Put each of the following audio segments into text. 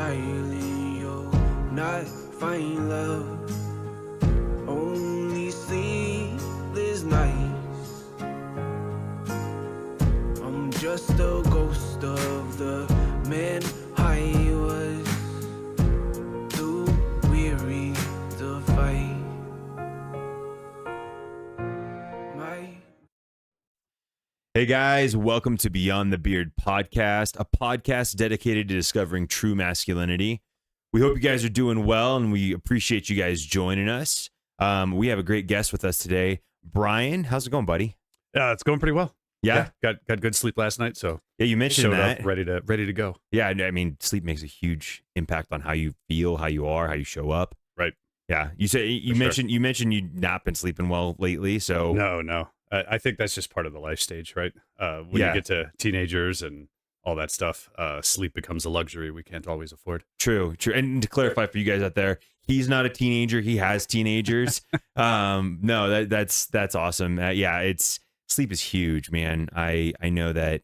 silent, you'll not find love. Only sleepless nights. I'm just a ghost of the man I was, too weary to fight. Hey guys, welcome to Beyond the Beard podcast, a podcast dedicated to discovering true masculinity. We hope you guys are doing well, and we appreciate you guys joining us. We have a great guest with us today. Brian, how's it going, buddy? It's going pretty well. Yeah? Got good sleep last night, so Yeah, you mentioned showed that. up ready to go. Yeah, I mean, sleep makes a huge impact on how you feel, how you are, how you show up. Right. Yeah. You mentioned you've not been sleeping well lately, so No. I think that's just part of the life stage, right? When you get to teenagers and all that stuff, sleep becomes a luxury we can't always afford. True. And to clarify for you guys out there, he's not a teenager. He has teenagers. No, that's awesome. It's sleep is huge, man. I know that,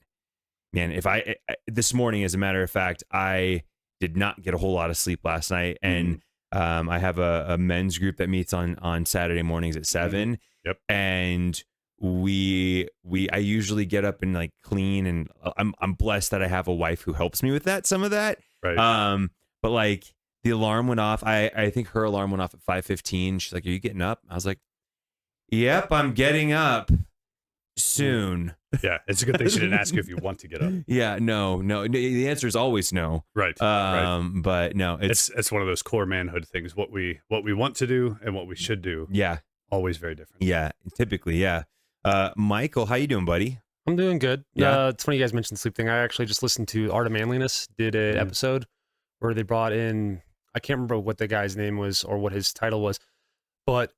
man. If I this morning, as a matter of fact, I did not get a whole lot of sleep last night, and I have a men's group that meets on Saturday mornings at 7. Yep. And I usually get up and like clean, and I'm blessed that I have a wife who helps me with some of that. Right. But like the alarm went off. I think her alarm went off at 5:15. She's like, "Are you getting up?" I was like, "Yep, I'm getting up soon." Yeah, it's a good thing she didn't ask you if you want to get up. Yeah, no. The answer is always no. Right. But no, It's one of those core manhood things. What we want to do and what we should do. Yeah, Always very different. yeah. Typically, yeah. Michael, how you doing, buddy? I'm doing good. Yeah. It's funny you guys mentioned the sleep thing. I actually just listened to Art of Manliness, did an episode where they brought in, I can't remember what the guy's name was or what his title was, but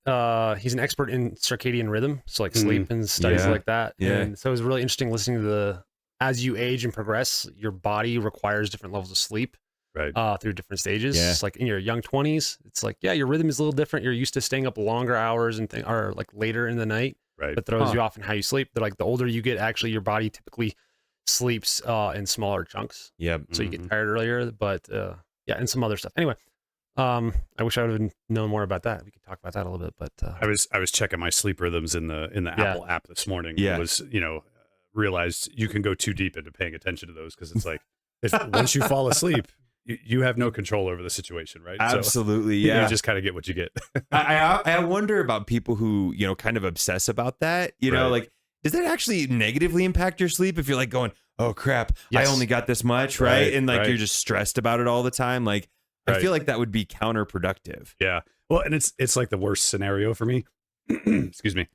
he's an expert in circadian rhythm, so like sleep and studies like that. Yeah. And so it was really interesting listening to as you age and progress, your body requires different levels of sleep. Right. Through different stages. Yeah. It's like in your young 20s, it's like, yeah, your rhythm is a little different. You're used to staying up longer hours or like later in the night. Right. That throws you off in how you sleep. But like the older you get, actually your body typically sleeps in smaller chunks. Yep. So you get tired earlier, but and some other stuff. Anyway, I wish I would have known more about that. We could talk about that a little bit, but I was checking my sleep rhythms in the Apple app this morning. Yeah. It was, realized you can go too deep into paying attention to those because it's like once you fall asleep, you have no control over the situation, right? Absolutely, So, yeah. You just kind of get what you get. I wonder about people who, kind of obsess about that. Like, does that actually negatively impact your sleep if you're like going, oh crap, Yes. I only got this much, right? And like right. you're just stressed about it all the time. Like, I Right. feel like that would be counterproductive. Yeah. Well, and it's like the worst scenario for me. Excuse me.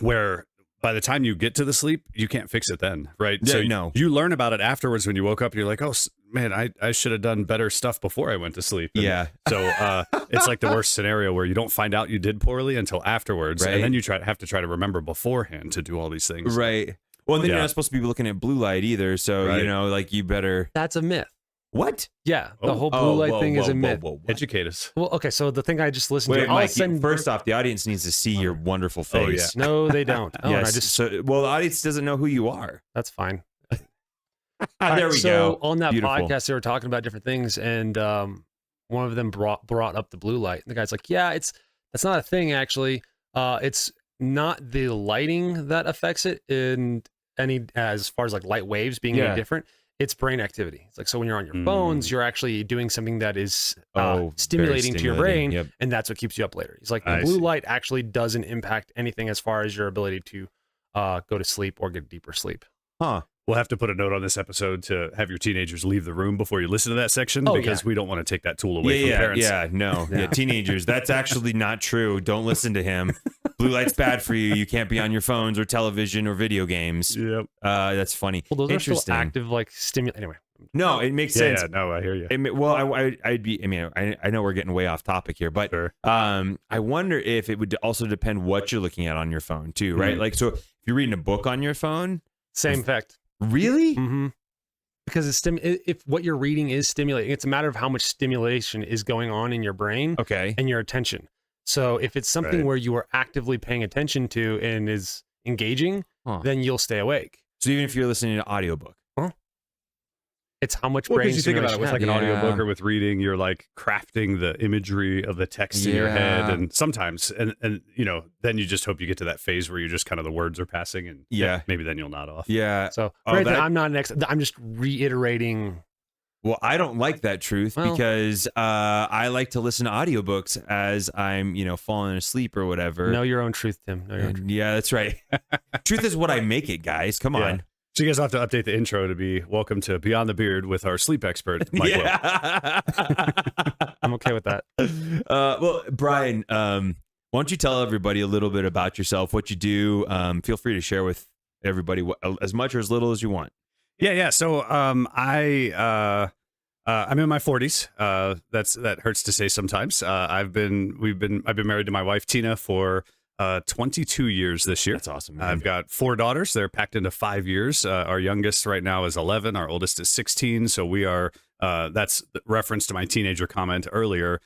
Where by the time you get to the sleep, you can't fix it then, right? Yeah, So no. you learn about it afterwards when you woke up. You're like, oh man, I should have done better stuff before I went to sleep. And Yeah. So it's like the worst scenario where you don't find out you did poorly until afterwards, Right. and then you have to try to remember beforehand to do all these things. Right. Well, and then you're Yeah. not supposed to be looking at blue light either. So, Right. like you better. that's a myth. What? Yeah, the Oh. whole blue light thing is a myth. Whoa. Educate us. Well, okay, so the thing I just listened Wait, to, I'll Mike, send first off, the audience needs to see your wonderful Oh, face. yeah. No, they don't. Oh, and Yes. I just The audience doesn't know who you are. that's fine. There Alright, we so go. on that Beautiful. podcast, they were talking about different things, and one of them brought up the blue light. And the guy's like, "Yeah, that's not a thing actually. It's not the lighting that affects it in any as far as like light waves being Yeah. any different. It's brain activity. It's like so when you're on your phones, you're actually doing something that is Very stimulating to your brain, Yep. and that's what keeps you up later. He's like, the I blue see. light actually doesn't impact anything as far as your ability to go to sleep or get deeper sleep." Huh. We'll have to put a note on this episode to have your teenagers leave the room before you listen to that section, Oh, because yeah. we don't want to take that tool away from parents. Yeah, teenagers. That's actually not true. Don't listen to him. Blue light's bad for you. You can't be on your phones or television or video games. Yep. That's funny. Well, those are still Interesting. active, like stimulate. Anyway, No, it makes Yeah, sense. yeah, no, I hear you. I know we're getting way off topic here, but Sure. I wonder if it would also depend what you're looking at on your phone too, right? Mhm. Like, so if you're reading a book on your phone, same effect. really? Mm-hmm. Because if what you're reading is stimulating, it's a matter of how much stimulation is going on in your brain Okay. and your attention. So if it's something Right. where you are actively paying attention to and is engaging, Huh. then you'll stay awake. So even if you're listening to an audiobook. It's how much Well, brain because you think about it with like an Yeah. audiobook or with reading, you're like crafting the imagery of the text in your head, Yeah. and sometimes, and you know, then you just hope you get to that phase where you just kind of the words are passing, and Yeah. maybe then you'll nod off. Yeah. So Oh, granted, that- I'm not an expert. I'm just reiterating. Well, I don't like that truth Well- because I like to listen to audiobooks as I'm, falling asleep or whatever. Know your own truth, Tim. Know your own truth. And yeah, that's right. Truth is what I make it, guys. Come Yeah. on. So you guys have to update the intro to be welcome to Beyond the Beard with our sleep expert, Mike Will. Yeah. I'm okay with that. Well, Brian, why don't you tell everybody a little bit about yourself, what you do? Feel free to share with everybody as much or as little as you want. Yeah. So I'm in my 40s. That hurts to say sometimes. I've been married to my wife Tina for 22 years this year. That's awesome, man. I've got 4 daughters. They're packed into 5 years. Our youngest right now is 11. Our oldest is 16. So we are. That's the reference to my teenager comment earlier.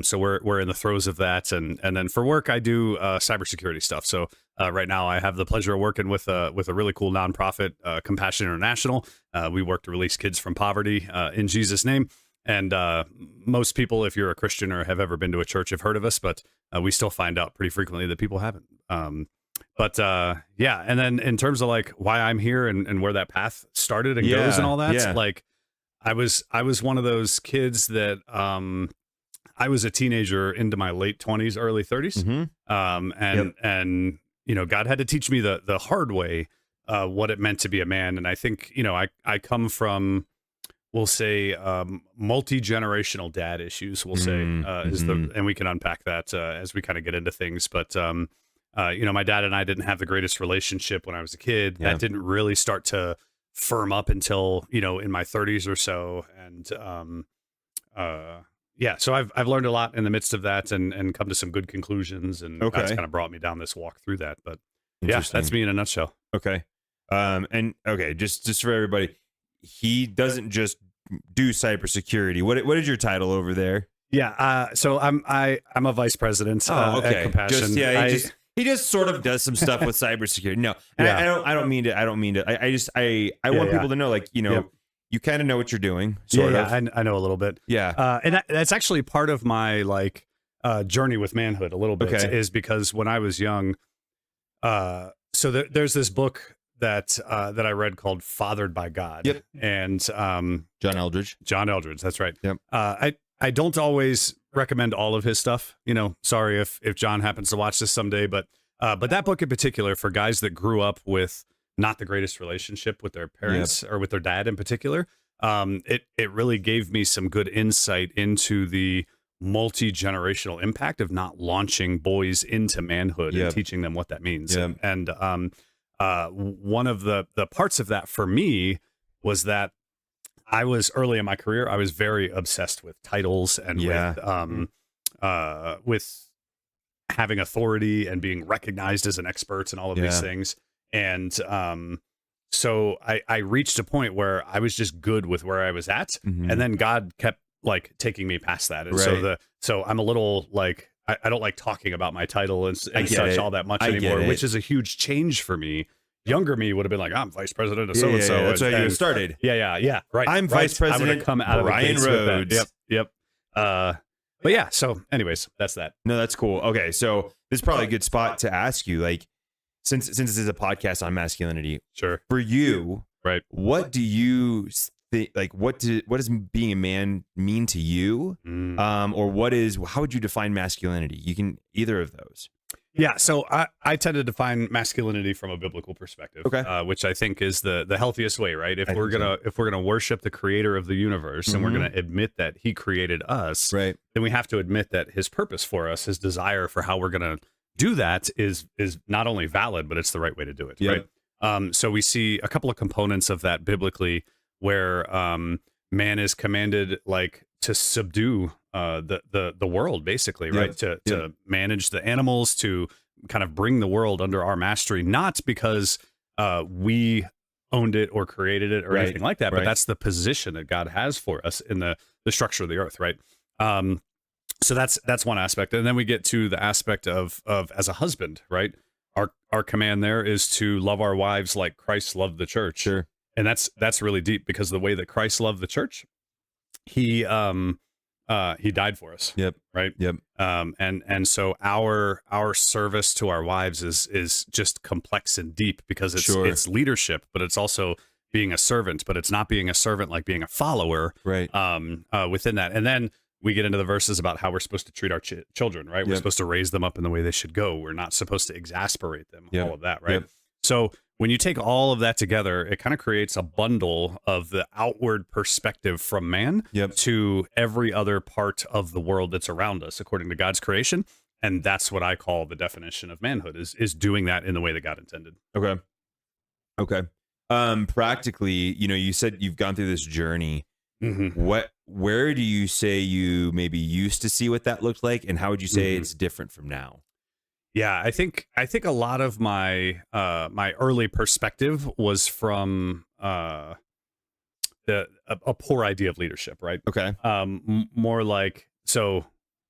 So we're in the throes of that, and then for work I do cybersecurity stuff. So right now I have the pleasure of working with a really cool nonprofit, Compassion International. We work to release kids from poverty in Jesus' name. And most people, if you're a Christian or have ever been to a church, have heard of us, but we still find out pretty frequently that people haven't. Yeah. And then in terms of like why I'm here and where that path started and goes and all that, yeah. like I was one of those kids that I was a teenager into my late 20s, early 30s. Mm-hmm. And God had to teach me the hard way what it meant to be a man. And I think, I come from, we'll say, multi-generational dad issues, we'll say, and we can unpack that as we kind of get into things. But, my dad and I didn't have the greatest relationship when I was a kid. Yeah. That didn't really start to firm up until, in my 30s or so. And, so I've learned a lot in the midst of that and come to some good conclusions. And that's kind of brought me down this walk through that. But yeah, that's me in a nutshell. Okay. Just for everybody, he doesn't just do cybersecurity. What is your title over there? Yeah. So I'm a vice president at Compassion. He just sort of does some stuff with cybersecurity. No, Yeah. I don't mean to. I want people to know, like, you kind of know what you're doing. Sort of. I know a little bit. Yeah. And that's actually part of my journey with manhood a little bit, is because when I was young, so there's this book that I read called Fathered by God. Yep. And John Eldridge. That's right. Yep. I don't always recommend all of his stuff. Sorry if John happens to watch this someday, but that book in particular, for guys that grew up with not the greatest relationship with their parents or with their dad in particular, it really gave me some good insight into the multi-generational impact of not launching boys into manhood and teaching them what that means. And one of the parts of that for me was that I was early in my career, I was very obsessed with titles and with having authority and being recognized as an expert and all of these things. And so I reached a point where I was just good with where I was at. Mm-hmm. And then God kept taking me past that. And Right. so I'm a little I don't like talking about my title and I such get it. all that much I get anymore, it. which is a huge change for me. Younger me would have been like, I'm vice president of so and so. That's how you started. Yeah. Right. I'm vice president I would have come out Brian of the gates Rhodes. with that. Yep. But yeah. So, anyways, that's that. No, that's cool. Okay, so this is probably a good spot to ask you, like, since this is a podcast on masculinity, Sure. for you, Right. what do you think? Like, what does being a man mean to you? Or how would you define masculinity? You can either of those. Yeah, so I tend to define masculinity from a biblical perspective, which I think is the healthiest way, right? If we're gonna worship the creator of the universe and we're gonna admit that he created us, Right. then we have to admit that his purpose for us, his desire for how we're gonna do that is not only valid, but it's the right way to do it, right? So we see a couple of components of that biblically, where man is commanded to subdue the world, basically, right? To manage the animals, to kind of bring the world under our mastery, not because we owned it or created it or anything like that, but that's the position that God has for us in the structure of the earth, right? So that's one aspect, and then we get to the aspect of as a husband, right? Our command there is to love our wives like Christ loved the church. Sure. And that's really deep, because the way that Christ loved the church, he died for us. Yep. Right. Yep. And so our service to our wives is just complex and deep, because it's leadership, but it's also being a servant, but it's not being a servant like being a follower. Right. Within that. And then we get into the verses about how we're supposed to treat our children, right? We're Yep. supposed to raise them up in the way they should go. We're not supposed to exasperate them, Yep. all of that, right? Yep. So when you take all of that together, it kind of creates a bundle of the outward perspective from man Yep. to every other part of the world that's around us, according to God's creation. And that's what I call the definition of manhood, is doing that in the way that God intended. Okay. Okay. Practically, you said you've gone through this journey. Mm-hmm. Where do you say you maybe used to see what that looked like, and how would you say Mm-hmm. it's different from now? Yeah, I think a lot of my my early perspective was from a poor idea of leadership, right? Okay. More like, so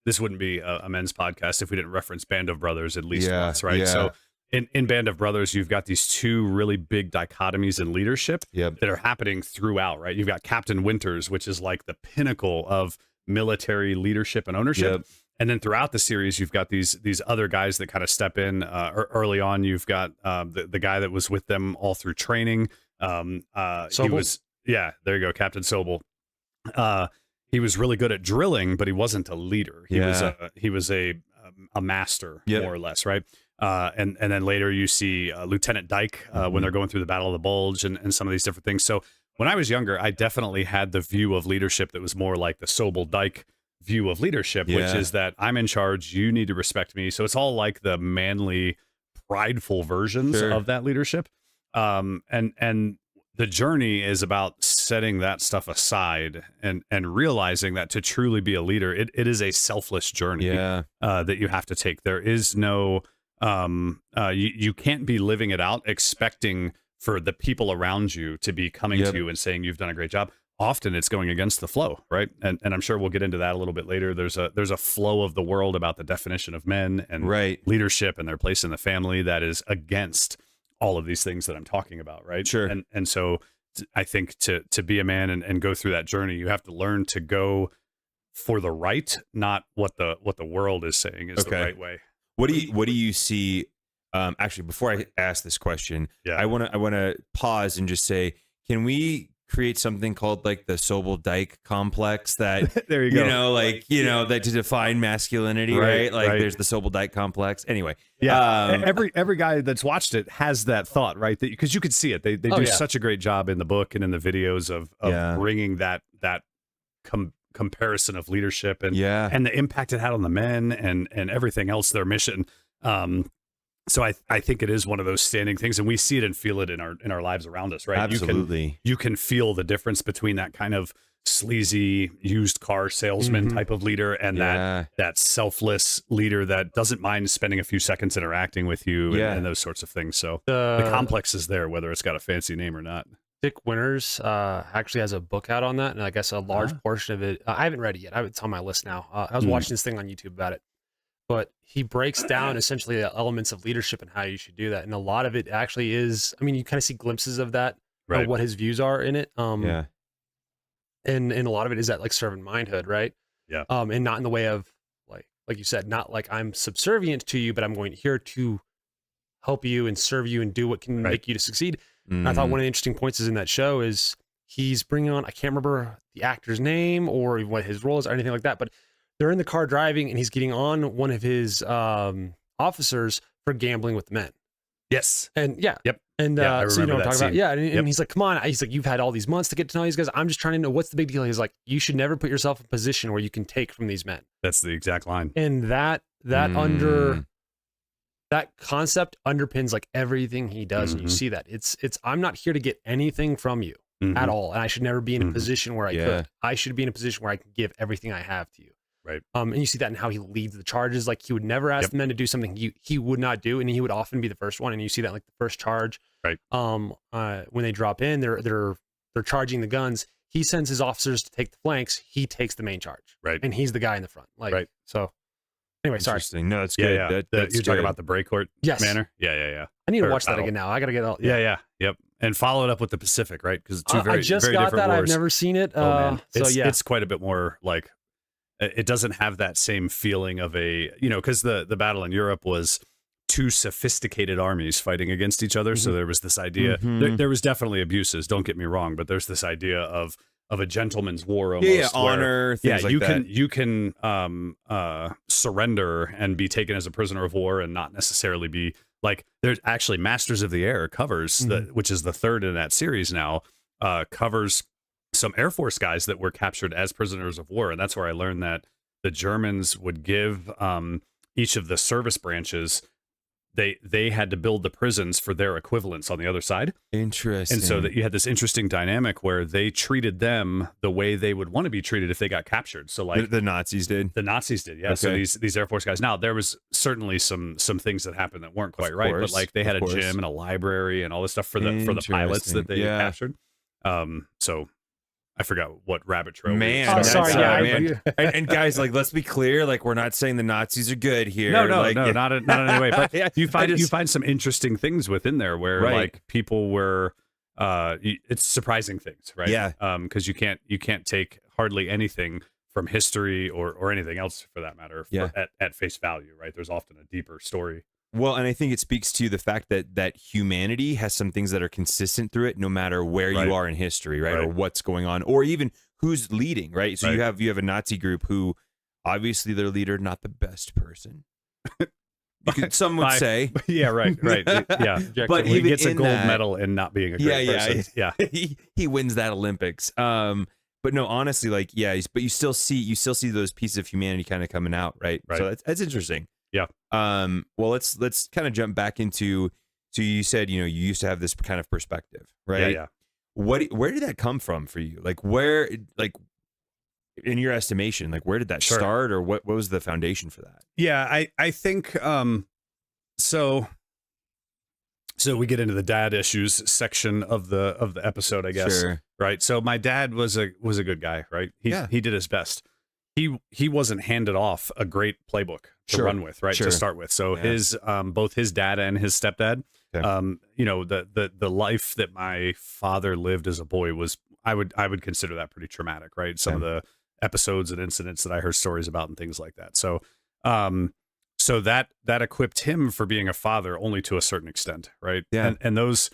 this wouldn't be a men's podcast if we didn't reference Band of Brothers at least once, right? Yeah. So in Band of Brothers, you've got these two really big dichotomies in leadership Yep. that are happening throughout, right? You've got Captain Winters, which is like the pinnacle of military leadership and ownership. Yep. And then throughout the series, you've got these other guys that kind of step in. Early on, you've got the guy that was with them all through training. He was, there you go, Captain Sobel. He was really good at drilling, but he wasn't a leader. He was a master, Yep. more or less, right? And then later you see Lieutenant Dyke when they're going through the Battle of the Bulge and some of these different things. So when I was younger, I definitely had the view of leadership that was more like the Sobel Dyke view of leadership, which is that I'm in charge, you need to respect me. So it's all like the manly, prideful versions of that leadership. And the journey is about setting that stuff aside and realizing that to truly be a leader, it is a selfless journey that you have to take. There is no, you can't be living it out expecting for the people around you to be coming to you and saying you've done a great job. Often it's going against the flow, right? And I'm sure we'll get into that a little bit later. There's a flow of the world about the definition of men and leadership and their place in the family that is against all of these things that I'm talking about, right? Sure. And so I think to be a man and go through that journey, you have to learn to go for the right, not what the world is saying is the right way. What do you see? Actually, before I ask this question, I want to pause and just say, can we create something called like the Sobel Dyke complex that there you go. That to define masculinity, right? Like there's the Sobel Dyke complex. Anyway, every guy that's watched it has that thought, right? That because you could see it. They do such a great job in the book and in the videos of bringing that comparison of leadership and the impact it had on the men and everything else, their mission. So I think it is one of those standing things, and we see it and feel it in our lives around us, right? Absolutely. You can feel the difference between that kind of sleazy used car salesman type of leader and that selfless leader that doesn't mind spending a few seconds interacting with you and those sorts of things. So the complex is there, whether it's got a fancy name or not. Dick Winters actually has a book out on that, and I guess a large portion of it, I haven't read it yet. It's on my list now. I was watching this thing on YouTube about it. But he breaks down essentially the elements of leadership and how you should do that. And a lot of it actually is, I mean, you kind of see glimpses of that, what his views are in it. And a lot of it is that like servant mindhood, right? Yeah. And not in the way of like you said, not like I'm subservient to you, but I'm going here to help you and serve you and do what can make you to succeed. And I thought one of the interesting points is in that show is he's bringing on, I can't remember the actor's name or what his role is or anything like that, but they're in the car driving and he's getting on one of his officers for gambling with the men. Yes. And And I so you know what I'm talking scene. about? Yeah. And he's like, come on. He's like, you've had all these months to get to know these guys. I'm just trying to know what's the big deal. He's like, you should never put yourself in a position where you can take from these men. That's the exact line. And that concept underpins like everything he does. And you see that it's, I'm not here to get anything from you at all. And I should never be in a position where I could. I should be in a position where I can give everything I have to you. Right. And you see that in how he leads the charges. Like he would never ask the men to do something he would not do, and he would often be the first one. And you see that in, like the first charge. Right. When they drop in, they're charging the guns. He sends his officers to take the flanks. He takes the main charge. Right. And he's the guy in the front. Like so. Anyway, sorry. Interesting. No, it's good. Yeah. That's you're talking good. about the break court Yes. manner. Yeah. I need to watch that again now. I gotta get all. Yeah. Yep. and follow it up with the Pacific, right? Because two I just very got different that. wars. I've never seen it. Oh, man. So yeah, It's quite a bit more like, it doesn't have that same feeling of a, because the battle in Europe was two sophisticated armies fighting against each other. So there was this idea, there was definitely abuses, don't get me wrong, but there's this idea of a gentleman's war almost. Yeah, honor, things like that. You can surrender and be taken as a prisoner of war and not necessarily be like, there's actually Masters of the Air covers, which is the third in that series now, covers some Air Force guys that were captured as prisoners of war. And that's where I learned that the Germans would give each of the service branches, they had to build the prisons for their equivalents on the other side. Interesting. And so that you had this interesting dynamic where they treated them the way they would want to be treated if they got captured. So like the Nazis did. The Nazis did, yeah. Okay. So these Air Force guys. Now there was certainly some things that happened that weren't quite right, but like they had a gym and a library and all this stuff for the pilots that they captured. So I forgot what rabbit trail. Man, Oh, sorry, man. And guys, like, let's be clear. Like, we're not saying the Nazis are good here. No, like, not in any way. But Yeah, you find some interesting things within there where like people were. It's surprising things, right? Yeah. Because you can't take hardly anything from history or anything else for that matter. At face value, right? There's often a deeper story. Well, and I think it speaks to the fact that humanity has some things that are consistent through it, no matter where you are in history, right? Or what's going on, or even who's leading, right? So you have a Nazi group who, obviously, their leader not the best person. Some would say, yeah, right, yeah. But he even gets a in gold that- medal in not being a great person. Yeah. he wins that Olympics. But no, honestly, like, but you still see those pieces of humanity kind of coming out, right? So that's interesting. Yeah. Well, let's kind of jump back into. So you said you used to have this kind of perspective, right? Yeah. Where did that come from for you? Like where, like in your estimation, like where did that start, or what was the foundation for that? Yeah, I think so we get into the dad issues section of the episode, I guess. Sure. Right. So my dad was a good guy, right? He did his best. He wasn't handed off a great playbook to run with, right? To start with. So his both his dad and his stepdad, the life that my father lived as a boy was, I would consider that pretty traumatic, right? Some of the episodes and incidents that I heard stories about and things like that. So so that equipped him for being a father only to a certain extent, right? Yeah. And those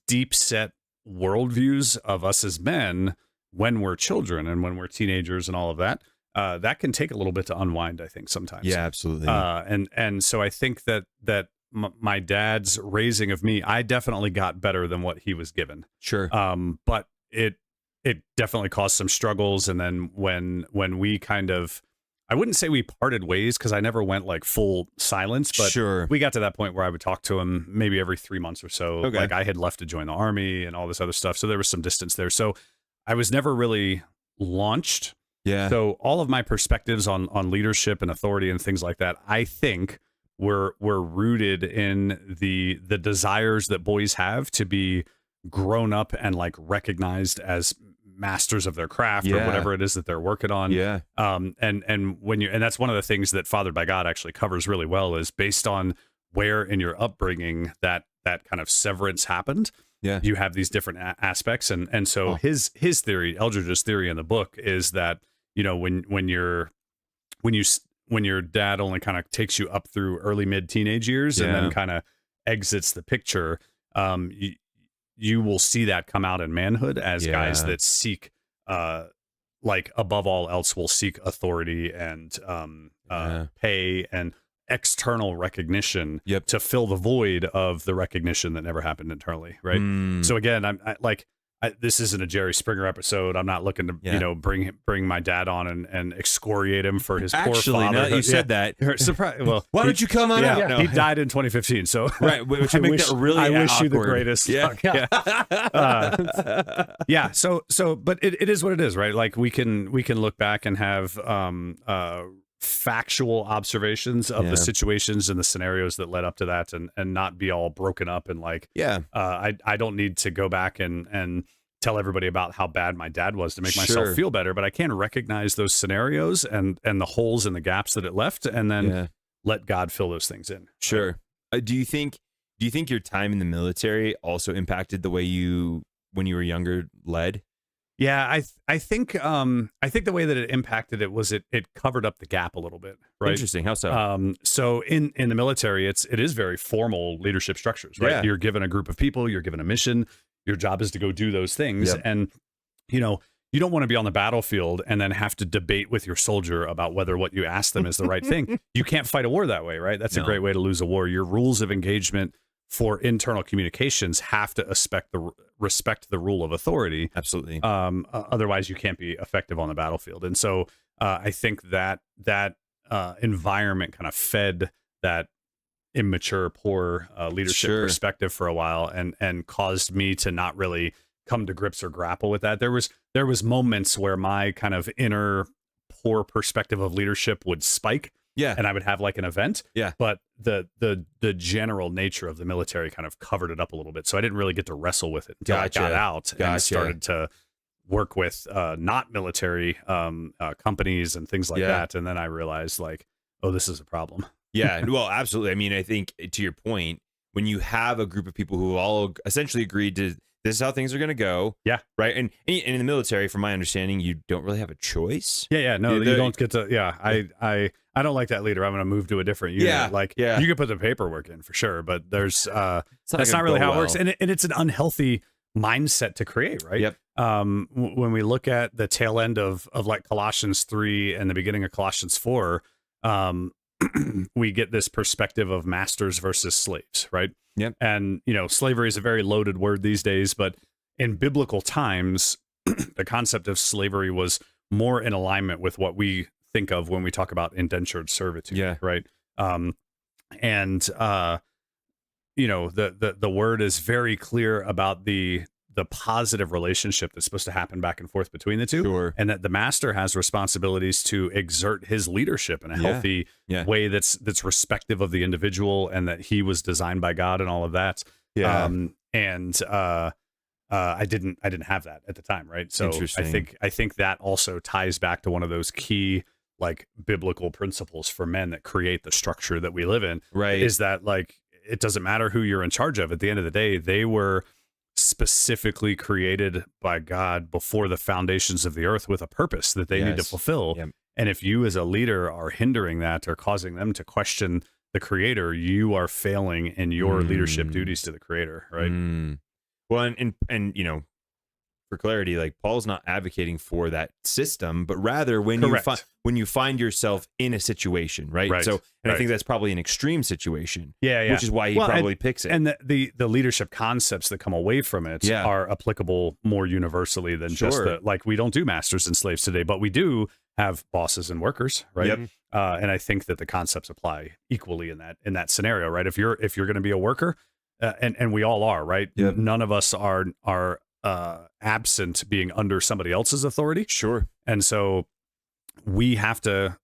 deep set worldviews of us as men when we're children and when we're teenagers and all of that, that can take a little bit to unwind, I think, sometimes. Yeah, absolutely. And so I think that my dad's raising of me, I definitely got better than what he was given. Sure. But it definitely caused some struggles. And then when we kind of, I wouldn't say we parted ways because I never went like full silence, but we got to that point where I would talk to him maybe every 3 months or so. Okay. Like I had left to join the army and all this other stuff. So there was some distance there. So I was never really launched. Yeah. So all of my perspectives on leadership and authority and things like that, I think were rooted in the desires that boys have to be grown up and like recognized as masters of their craft or whatever it is that they're working on. Yeah. And when and that's one of the things that Fathered by God actually covers really well is based on where in your upbringing that kind of severance happened. Yeah. You have these different aspects. And so his theory, Eldridge's theory in the book is that, when your dad only kind of takes you up through early mid teenage years and then kind of exits the picture, you will see that come out in manhood as guys that seek, like above all else, will seek authority and pay and external recognition to fill the void of the recognition that never happened internally, right? So again, this isn't a Jerry Springer episode. I'm not looking to bring my dad on and excoriate him for his poor father. Now that you said that. Surprise! Well, why don't you come on out? No. He died in 2015, so which I wish you the greatest. So, but it is what it is, right? Like we can look back and have factual observations of the situations and the scenarios that led up to that and not be all broken up and like I don't need to go back and tell everybody about how bad my dad was to make myself feel better, but I can recognize those scenarios and the holes and the gaps that it left and then let God fill those things in. Do you think Do you think your time in the military also impacted the way you, when you were younger, led? Yeah, I think the way that it impacted it was it covered up the gap a little bit, right? Interesting. How so? So in the military, it is very formal leadership structures, right? Yeah. You're given a group of people, you're given a mission, your job is to go do those things, Yep. and you don't want to be on the battlefield and then have to debate with your soldier about whether what you asked them is the right thing. You can't fight a war that way, right? That's a No. great way to lose a war. Your rules of engagement for internal communications have to respect the rule of authority. Absolutely. Otherwise, you can't be effective on the battlefield. And so I think that environment kind of fed that immature, poor leadership Sure. perspective for a while, and caused me to not really come to grips or grapple with that. There was moments where my kind of inner poor perspective of leadership would spike. Yeah. And I would have like an event. Yeah. But the general nature of the military kind of covered it up a little bit. So I didn't really get to wrestle with it until I got out and started to work with not military companies and things like that. And then I realized like, oh, this is a problem. Yeah. Well, absolutely. I mean, I think to your point, when you have a group of people who all essentially agreed to this is how things are going to go. Yeah. Right. And in the military, from my understanding, you don't really have a choice. Yeah. No, you don't get to. Yeah. I don't like that leader. I'm going to move to a different unit. Yeah. Like, yeah. You can put the paperwork in for sure, but there's, that's not gonna really go how it works. well. And it's an unhealthy mindset to create, right? Yep. When we look at the tail end of like Colossians 3 and the beginning of Colossians 4, we get this perspective of masters versus slaves, right? Yep. And, slavery is a very loaded word these days, but in biblical times, the concept of slavery was more in alignment with what we think of when we talk about indentured servitude. Yeah. Right. The word is very clear about the positive relationship that's supposed to happen back and forth between the two. Sure. And that the master has responsibilities to exert his leadership in a healthy way that's respective of the individual, and that he was designed by God and all of that. Yeah. I didn't have that at the time, right? So I think that also ties back to one of those key like biblical principles for men that create the structure that we live in. Right. Is that like it doesn't matter who you're in charge of. At the end of the day, they were specifically created by God before the foundations of the earth with a purpose that they need to fulfill. Yep. And if you as a leader are hindering that or causing them to question the creator, you are failing in your leadership duties to the creator, right? Well, and for clarity, like Paul's not advocating for that system, but rather when you find yourself in a situation, right? So, and I think that's probably an extreme situation, which is why he probably picks it. And the leadership concepts that come away from it are applicable more universally than just like we don't do masters and slaves today, but we do have bosses and workers, right? Yep. And I think that the concepts apply equally in that scenario, right? If you're going to be a worker, and we all are, right? Yep. None of us are absent being under somebody else's authority. Sure. And so we have to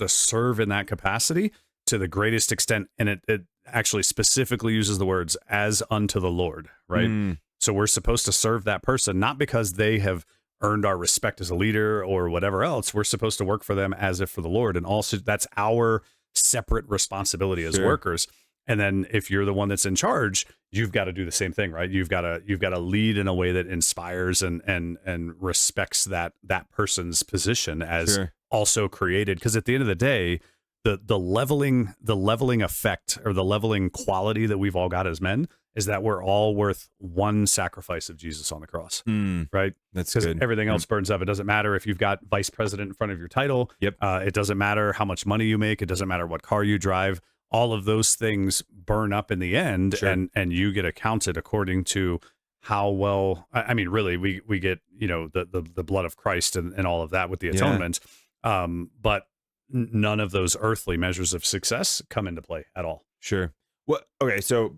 serve in that capacity to the greatest extent. And it actually specifically uses the words as unto the Lord, right? So we're supposed to serve that person, not because they have earned our respect as a leader or whatever else. We're supposed to work for them as if for the Lord. And also that's our separate responsibility as workers. And then if you're the one that's in charge, you've got to do the same thing, right? You've got to lead in a way that inspires and respects that person's position as also created. Because at the end of the day, the leveling effect or the leveling quality that we've all got as men is that we're all worth one sacrifice of Jesus on the cross, right? That's because good. everything else burns up. It doesn't matter if you've got vice president in front of your title. Yep. It doesn't matter how much money you make. It doesn't matter what car you drive. All of those things burn up in the end, and you get accounted according to how well. I mean, really, we get the blood of Christ and all of that with the atonement, but none of those earthly measures of success come into play at all. Sure. Well, okay, so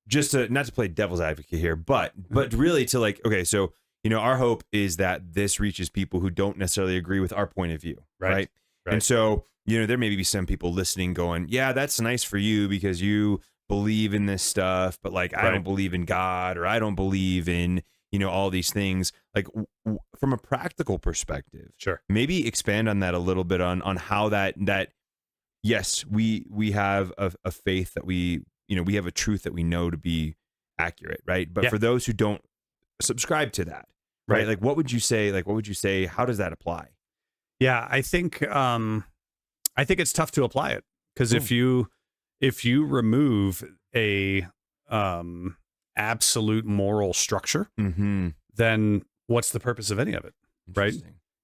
just to not to play devil's advocate here, but really to like, okay, so our hope is that this reaches people who don't necessarily agree with our point of view, right? And so there may be some people listening going, yeah, that's nice for you because you believe in this stuff, but like I don't believe in God, or I don't believe in all these things. Like from a practical perspective, maybe expand on that a little bit on how that yes, we have a faith that we we have a truth that we know to be accurate, right? But for those who don't subscribe to that, right? Like, what would you say? Like, what would you say? How does that apply? Yeah, I think it's tough to apply it, because if you remove a absolute moral structure, then what's the purpose of any of it, right?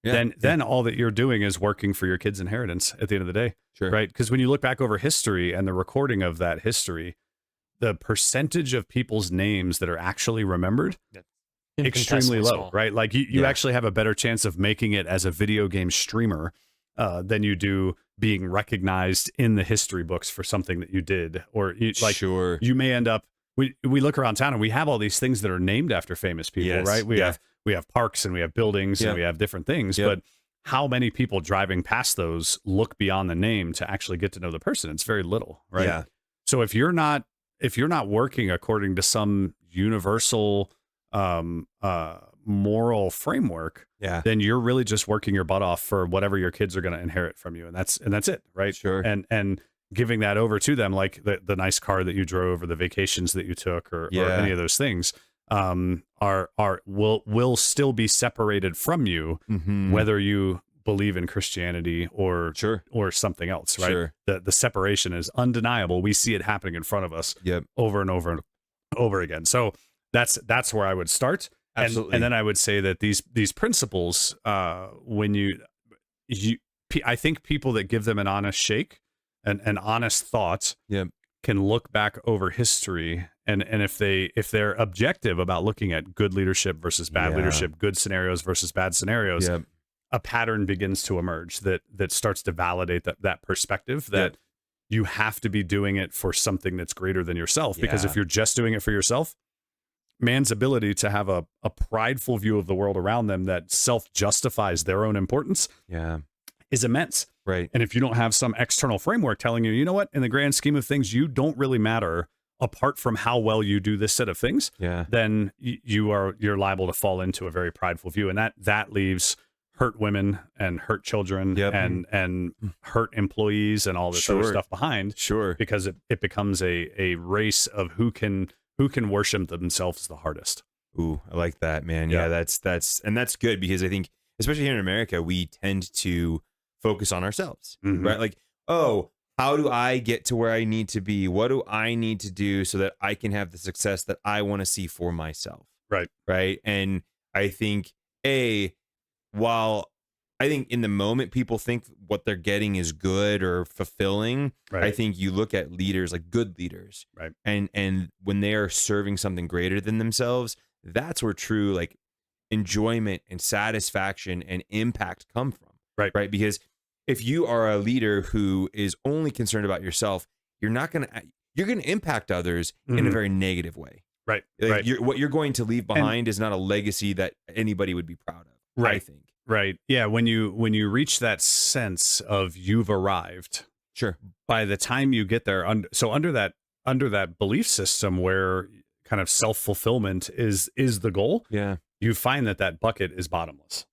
Yeah. Then all that you're doing is working for your kid's inheritance at the end of the day, right? Because when you look back over history and the recording of that history, the percentage of people's names that are actually remembered, extremely low, small. right? Like you actually have a better chance of making it as a video game streamer than you do being recognized in the history books for something that you did, or you may end up. We look around town and we have all these things that are named after famous people, right? We have parks and we have buildings and we have different things, but how many people driving past those look beyond the name to actually get to know the person? It's very little, right? Yeah. So if you're not working according to some universal moral framework, then you're really just working your butt off for whatever your kids are going to inherit from you, and that's it, right? Sure. And giving that over to them, like the nice car that you drove, or the vacations that you took, or any of those things, will still be separated from you, whether you believe in Christianity or something else, right? Sure. The separation is undeniable. We see it happening in front of us over and over and over again. So that's where I would start. Absolutely. And then I would say that these principles, when I think people that give them an honest shake, an honest thought, can look back over history, and if they're objective about looking at good leadership versus bad leadership, good scenarios versus bad scenarios, a pattern begins to emerge that starts to validate that perspective, that you have to be doing it for something that's greater than yourself. Because if you're just doing it for yourself, man's ability to have a prideful view of the world around them that self-justifies their own importance is immense. Right. And if you don't have some external framework telling you, you know what, in the grand scheme of things, you don't really matter apart from how well you do this set of things, then you're liable to fall into a very prideful view. And that leaves hurt women and hurt children and hurt employees and all this other stuff behind. Sure. Because it becomes a race of who can worship themselves the hardest. Ooh, I like that, man. Yeah, that's good, because I think, especially here in America, we tend to focus on ourselves, right? Like, oh, how do I get to where I need to be? What do I need to do so that I can have the success that I want to see for myself? Right. And I think, while I think in the moment people think what they're getting is good or fulfilling, I think you look at leaders, like good leaders, and when they are serving something greater than themselves, that's where true like enjoyment and satisfaction and impact come from. Right. Because if you are a leader who is only concerned about yourself, you're going to impact others in a very negative way. Right. Like what you're going to leave behind is not a legacy that anybody would be proud of. I think. Right. Yeah. When you reach that sense of you've arrived, by the time you get there, under that belief system where kind of self-fulfillment is the goal, you find that bucket is bottomless.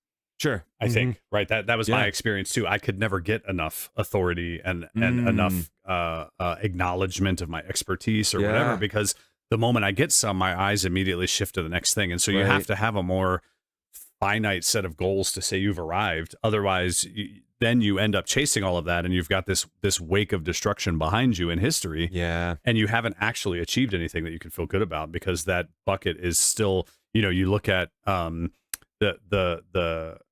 I think, right? That was my experience too. I could never get enough authority and enough acknowledgement of my expertise or whatever, because the moment I get some, my eyes immediately shift to the next thing. And so you have to have a more finite set of goals to say you've arrived. Otherwise, then you end up chasing all of that, and you've got this wake of destruction behind you in history. And you haven't actually achieved anything that you can feel good about, because that bucket is still, you look at the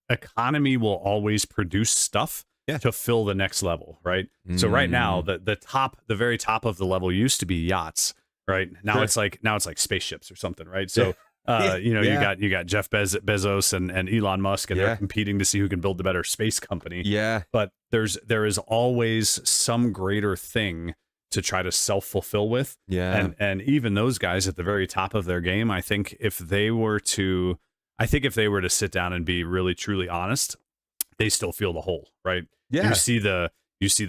economy will always produce stuff to fill the next level, right? So right now, the very top of the level used to be yachts, right? Now it's like spaceships or something, right? So you got Jeff Bezos and Elon Musk, and they're competing to see who can build the better space company. But there is always some greater thing to try to self-fulfill with. And even those guys at the very top of their game, I think if they were to sit down and be really truly honest, they still feel the hole, right? You see the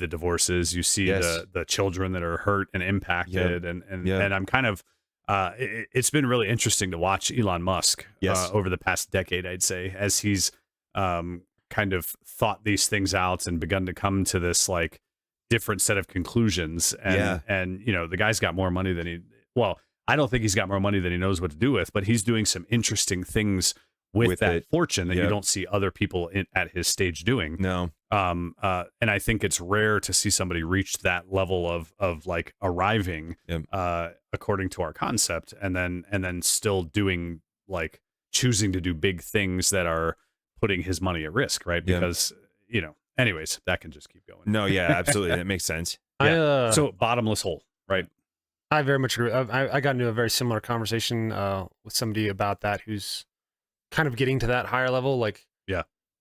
divorces, you see the children that are hurt and impacted, and I'm kind of it's been really interesting to watch Elon Musk over the past decade, I'd say, as he's kind of thought these things out and begun to come to this like different set of conclusions. And you know, the guy's got more money than I don't think he's got more money than he knows what to do with, but he's doing some interesting things with that fortune that you don't see other people at his stage doing. No. And I think it's rare to see somebody reach that level of like arriving, according to our concept, and then still doing, like, choosing to do big things that are putting his money at risk, right? Because, you know, anyways, that can just keep going. No, yeah, absolutely. That makes sense. Yeah. So bottomless hole, right? I very much agree. I got into a very similar conversation with somebody about that, who's kind of getting to that higher level. Like,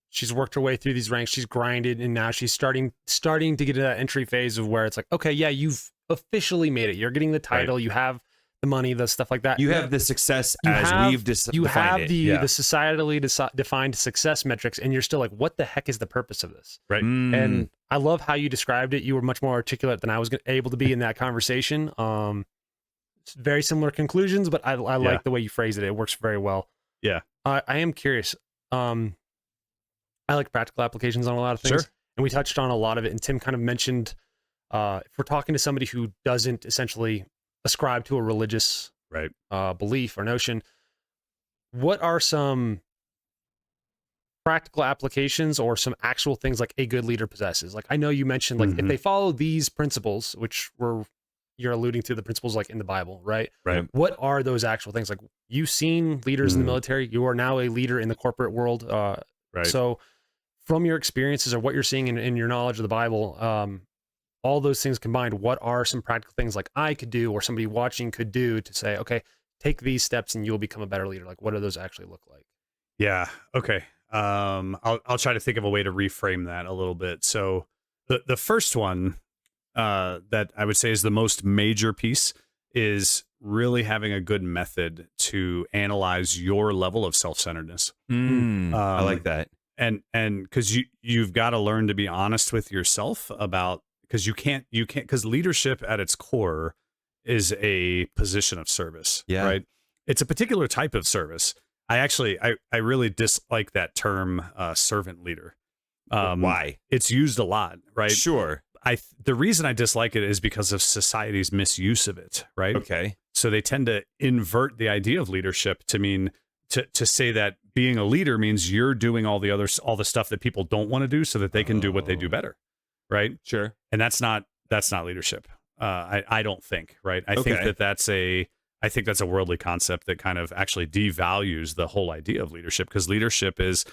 she's worked her way through these ranks, she's grinded, and now she's starting to get to that entry phase of where it's like, okay, yeah, you've officially made it. You're getting the title, you have the money, the stuff like that. You have the success we've defined it. the societally defined success metrics, and you're still like, what the heck is the purpose of this? Right. And I love how you described it. You were much more articulate than I was able to be in that conversation. Very similar conclusions, but I like the way you phrased it. It works very well. Yeah. I am curious. I like practical applications on a lot of things. Sure. And we touched on a lot of it. And Tim kind of mentioned, if we're talking to somebody who doesn't essentially ascribe to a religious belief or notion, what are some practical applications or some actual things like a good leader possesses? Like, I know you mentioned, like, if they follow these principles, which you're alluding to the principles like in the Bible, right? Right. What are those actual things? Like, you've seen leaders in the military. You are now a leader in the corporate world. Right. So from your experiences or what you're seeing in your knowledge of the Bible, all those things combined, what are some practical things like I could do or somebody watching could do to say, okay, take these steps and you'll become a better leader? Like, what do those actually look like? Yeah. Okay. I'll try to think of a way to reframe that a little bit. So the first one that I would say is the most major piece is really having a good method to analyze your level of self-centeredness. I like that. And because you've got to learn to be honest with yourself about, because you can't because leadership at its core is a position of service. Right. It's a particular type of service. I really dislike that term, servant leader. Why? It's used a lot, right? Sure. The reason I dislike it is because of society's misuse of it, right? Okay. So they tend to invert the idea of leadership to mean to say that being a leader means you're doing all the stuff that people don't want to do so that they can do what they do better, right? Sure. And that's not leadership. I don't think, right? I think that's a worldly concept that kind of actually devalues the whole idea of leadership, because leadership is,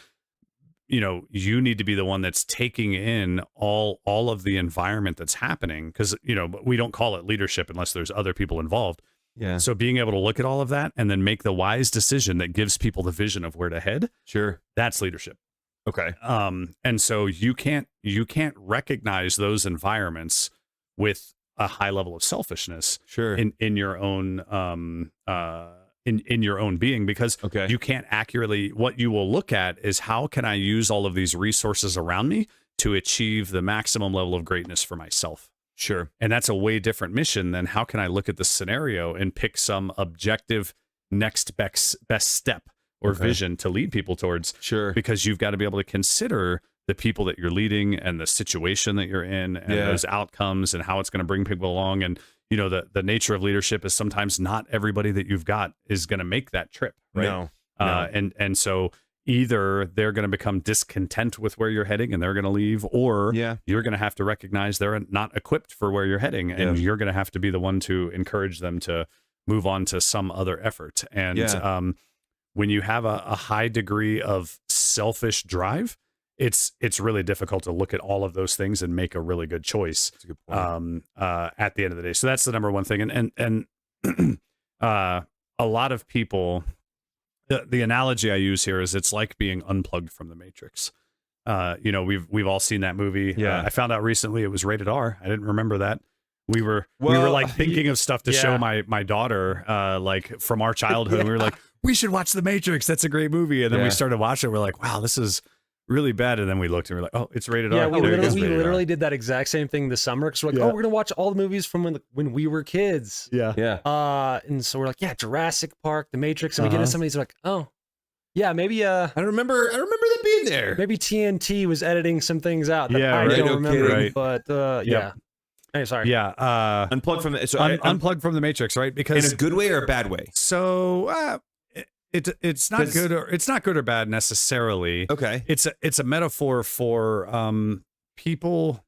you know, you need to be the one that's taking in all of the environment that's happening, because, you know, we don't call it leadership unless there's other people involved. Yeah. So being able to look at all of that and then make the wise decision that gives people the vision of where to head. Sure. That's leadership. Okay. And so you can't recognize those environments with a high level of selfishness. Sure. In your own in your own being, because you can't accurately, what you will look at is, how can I use all of these resources around me to achieve the maximum level of greatness for myself? Sure. And that's a way different mission than how can I look at the scenario and pick some objective next best step or vision to lead people towards. Sure. Because you've got to be able to consider the people that you're leading and the situation that you're in and those outcomes and how it's going to bring people along. And, you know, the nature of leadership is sometimes not everybody that you've got is going to make that trip. Right. No. And so either they're going to become discontent with where you're heading and they're going to leave, or you're going to have to recognize they're not equipped for where you're heading, and you're going to have to be the one to encourage them to move on to some other effort. And when you have a high degree of selfish drive, it's really difficult to look at all of those things and make a really good choice. That's a good point. At the end of the day. So that's the number one thing. And a lot of people, the analogy I use here is it's like being unplugged from the Matrix. You know, we've all seen that movie. I found out recently it was rated R. I didn't remember that. We were like thinking of stuff to show my daughter, like from our childhood. We were like, we should watch The Matrix. That's a great movie. And then we started watching it. We're like, wow, this is really bad. And then we looked and we're like, oh, it's rated R. We literally did that exact same thing this summer, because we're like, oh, we're gonna watch all the movies from when we were kids. And so we're like, Jurassic Park, The Matrix, and we get into some of these, like, oh, yeah, maybe I remember that being there. Maybe TNT was editing some things out that I don't remember. Right. But Hey, sorry. Yeah. Unplug from the Unplug from the matrix, right? in Because a good way or a bad way. so it's not good or bad necessarily. Okay. It's a metaphor for people.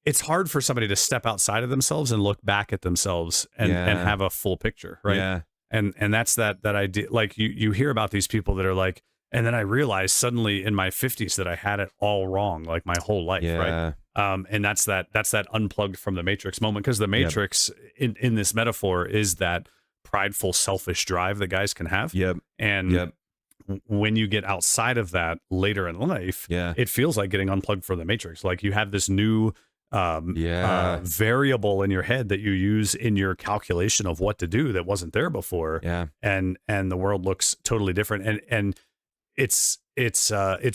It's hard for somebody to step outside of themselves and look back at themselves and have a full picture, right? Yeah. And that's that idea. Like you hear about these people that are like, and then I realized suddenly in my 50s that I had it all wrong, like my whole life, right? And that's that unplugged from the matrix moment, because the matrix in this metaphor is that prideful, selfish drive that guys can have. And when you get outside of that later in life, it feels like getting unplugged from the matrix. Like you have this new variable in your head that you use in your calculation of what to do that wasn't there before. And the world looks totally different. And it's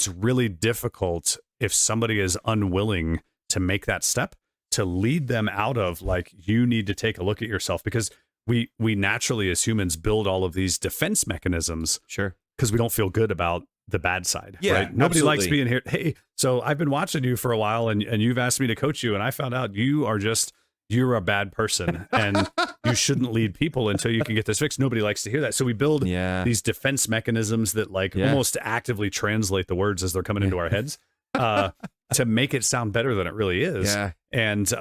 really difficult if somebody is unwilling to make that step, to lead them out of, like, you need to take a look at yourself, because we naturally as humans build all of these defense mechanisms. Sure. Because we don't feel good about the bad side. Right? Nobody likes being here. Hey, so I've been watching you for a while and you've asked me to coach you, and I found out you're a bad person and you shouldn't lead people until you can get this fixed. Nobody likes to hear that. So we build these defense mechanisms that almost actively translate the words as they're coming into our heads to make it sound better than it really is. And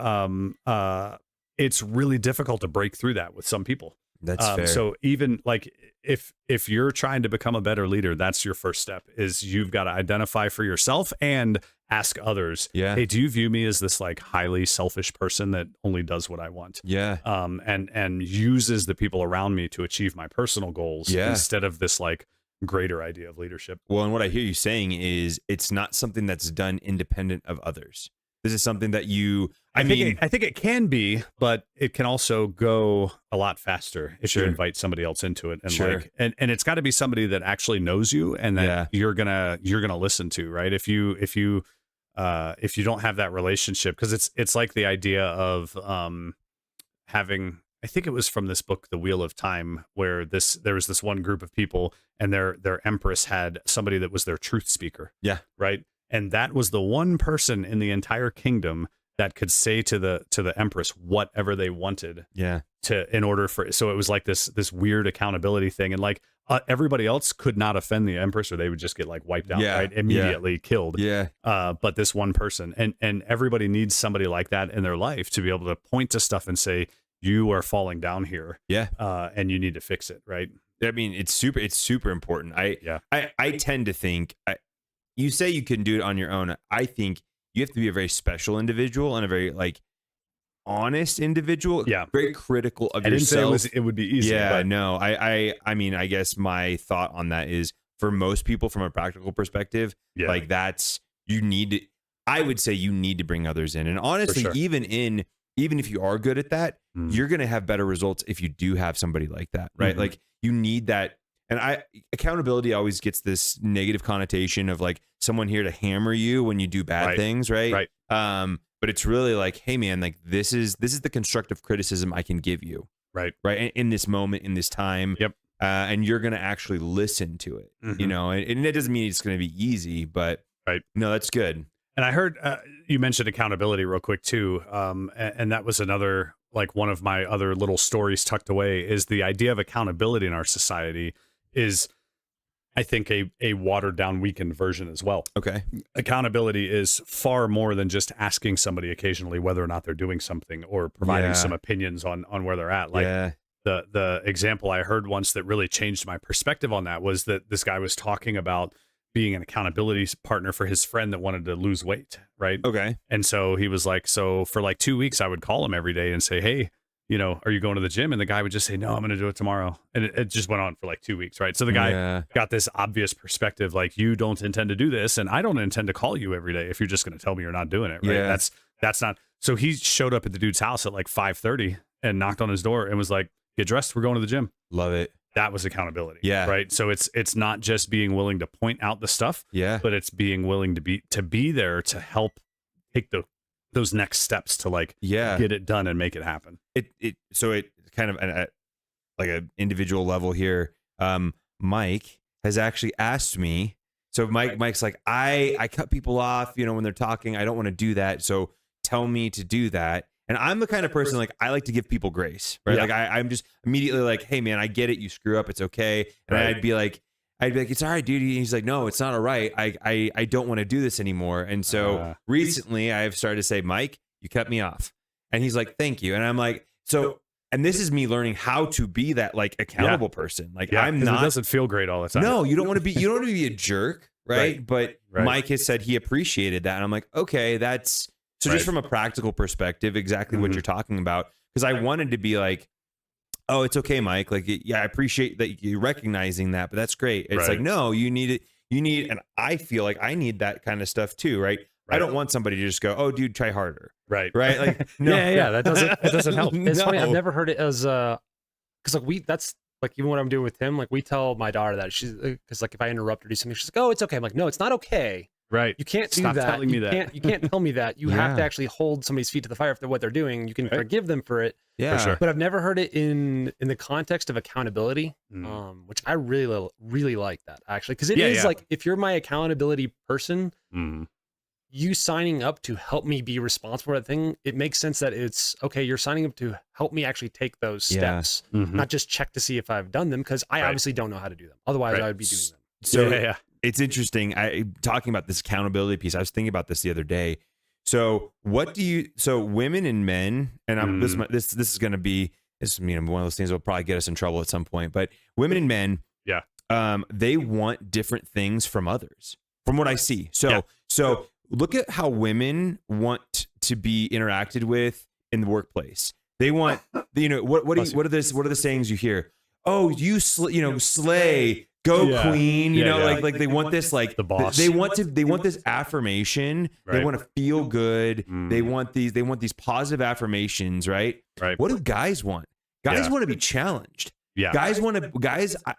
it's really difficult to break through that with some people. That's fair. So even like if you're trying to become a better leader, that's your first step, is you've got to identify for yourself and ask others, hey, do you view me as this like highly selfish person that only does what I want? And uses the people around me to achieve my personal goals instead of this like greater idea of leadership. Well, and what I hear you saying is it's not something that's done independent of others. This is something that I think it can be, but it can also go a lot faster if you invite somebody else into it, and and it's got to be somebody that actually knows you and that you're gonna listen to, right? If you don't have that relationship, because it's like the idea of having. I think it was from this book, The Wheel of Time, where there was this one group of people, and their empress had somebody that was their truth speaker. Right. And that was the one person in the entire kingdom that could say to the empress whatever they wanted. In order for, so it was like this weird accountability thing, and like everybody else could not offend the empress, or they would just get like wiped out, right? Immediately killed. But this one person, and everybody needs somebody like that in their life to be able to point to stuff and say, you are falling down here. And you need to fix it, right? I mean, it's super important. I tend to think, you say you can do it on your own. I think you have to be a very special individual and a very like honest individual. Very critical of yourself. Didn't say it would be easy. No. I mean, I guess my thought on that is, for most people from a practical perspective, like I would say you need to bring others in. And honestly, even if you are good at that, you're going to have better results if you do have somebody like that, right? Like you need that. And accountability always gets this negative connotation of like someone here to hammer you when you do bad things, right? But it's really like, hey man, like this is the constructive criticism I can give you, right? In this moment, in this time, and you're gonna actually listen to it, you know. And it doesn't mean it's gonna be easy, but no, that's good. And I heard you mentioned accountability real quick too, and that was another like one of my other little stories tucked away, is the idea of accountability in our society is, I think, a watered down, weakened version as well. Accountability is far more than just asking somebody occasionally whether or not they're doing something, or providing some opinions on where they're at. Like the example I heard once that really changed my perspective on that was that this guy was talking about being an accountability partner for his friend that wanted to lose weight. Right. And so he was like, so for like 2 weeks, I would call him every day and say, hey, you know, are you going to the gym? And the guy would just say, no, I'm going to do it tomorrow. And it just went on for like 2 weeks. Right. So the guy got this obvious perspective, like, you don't intend to do this, and I don't intend to call you every day if you're just going to tell me you're not doing it. Right. That's not. So he showed up at the dude's house at like 5:30 and knocked on his door and was like, get dressed. We're going to the gym. Love it. That was accountability. Right. So it's not just being willing to point out the stuff, but it's being willing to be there to help take those next steps to like get it done and make it happen. So it kind of like an individual level here. Mike has actually asked me. So Mike's like, I cut people off, you know, when they're talking. I don't want to do that. So tell me to do that. And I'm the kind of person, like, I like to give people grace, right? Yeah. Like I'm just immediately like, hey man, I get it. You screw up. It's okay. And Right. I'd be like, it's all right, dude. And he's like, no, it's not all right. I don't want to do this anymore. And so recently I've started to say, Mike, you cut me off. And he's like, thank you. And I'm like, so, and this is me learning how to be that like accountable person. Like I'm not, it doesn't feel great all the time. no, you don't want to be a jerk. Right. But Mike has said he appreciated that. And I'm like, okay, that's so just from a practical perspective, exactly what you're talking about. Because I wanted to be like, oh, it's okay, Mike. Like, yeah, I appreciate that you recognizing that, but that's great. It's like, no, you need it. You need, and I feel like I need that kind of stuff too, right? I don't want somebody to just go, oh, dude, try harder. Right. Like, no. Yeah, that doesn't help. It's funny. I've never heard it as because like that's like even what I'm doing with him. Like we tell my daughter that she's because like if I interrupt or do something, she's like, oh, it's okay. I'm like, no, it's not okay. Right. You can't Stop do that. telling me that. You can't tell me that. You have to actually hold somebody's feet to the fire for what they're doing. You can forgive them for it. Yeah. For sure. But I've never heard it in the context of accountability, which I really like that actually, because it is like if you're my accountability person, you signing up to help me be responsible for that thing, it makes sense that it's okay. You're signing up to help me actually take those steps, not just check to see if I've done them, because I obviously don't know how to do them. Otherwise, I would be doing them. So it's interesting. Talking about this accountability piece, I was thinking about this the other day. So women and men, and this is going to be, one of those things that will probably get us in trouble at some point, but women and men, they want different things from others, from what I see. So look at how women want to be interacted with in the workplace. They want, what are the sayings you hear? Oh, you slay. Go queen, like they want this, like the boss. They want this affirmation. Right. They want to feel good. They want these positive affirmations, right? Right. What do guys want? Guys want to be challenged. Yeah. Guys,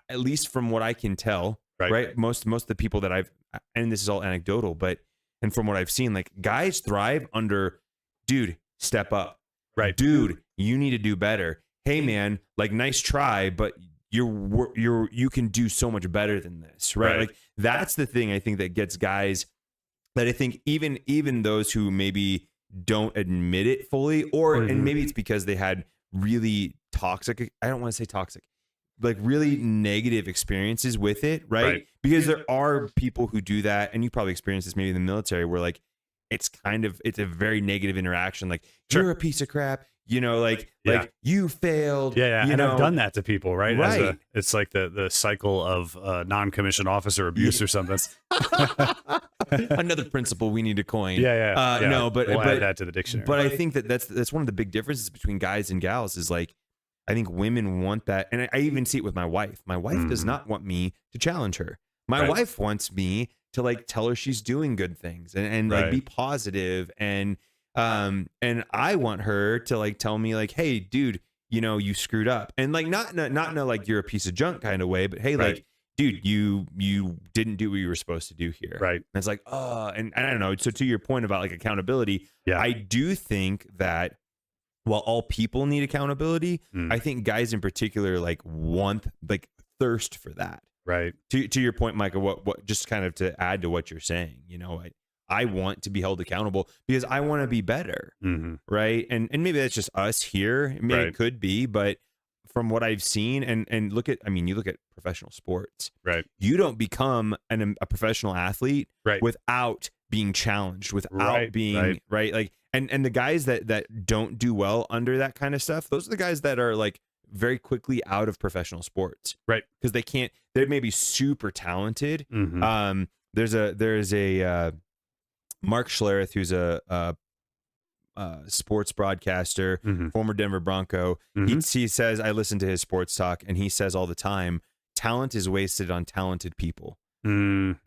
at least from what I can tell, right? Most of the people that I've, and this is all anecdotal, and from what I've seen, like guys thrive under, dude, step up. Right. Dude, you need to do better. Hey man, like nice try, but you can do so much better than this, right? Like that's the thing I think that gets guys, that I think even those who maybe don't admit it fully, and maybe it's because they had really toxic, I don't want to say toxic, like really negative experiences with it, right? Because there are people who do that, and you probably experienced this maybe in the military, where like it's a very negative interaction, like you're a piece of crap. Like you failed. And I've done that to people, right? It's like the cycle of non-commissioned officer abuse or something. Another principle we need to coin. No, but we'll add that to the dictionary. But I think that's one of the big differences between guys and gals is like, I think women want that, and I even see it with my wife. My wife does not want me to challenge her. My wife wants me to like tell her she's doing good things and like be positive and I want her to like tell me like, hey dude, you screwed up, and like not in a like you're a piece of junk kind of way, but hey, like dude, you didn't do what you were supposed to do here, right? And it's like, and I don't know. So to your point about like accountability, I do think that while all people need accountability, I think guys in particular like want, like thirst for that, right? To your point, Micah, what just kind of to add to what you're saying, I want to be held accountable because I want to be better, right? And maybe that's just us here. Maybe it could be, but from what I've seen, and you look at professional sports, right? You don't become a professional athlete without being challenged, without being like, and the guys that don't do well under that kind of stuff, those are the guys that are like very quickly out of professional sports, right? Because they may be super talented. There's a Mark Schlereth, who's a sports broadcaster, former Denver Bronco. He says, I listen to his sports talk, and he says all the time, talent is wasted on talented people. And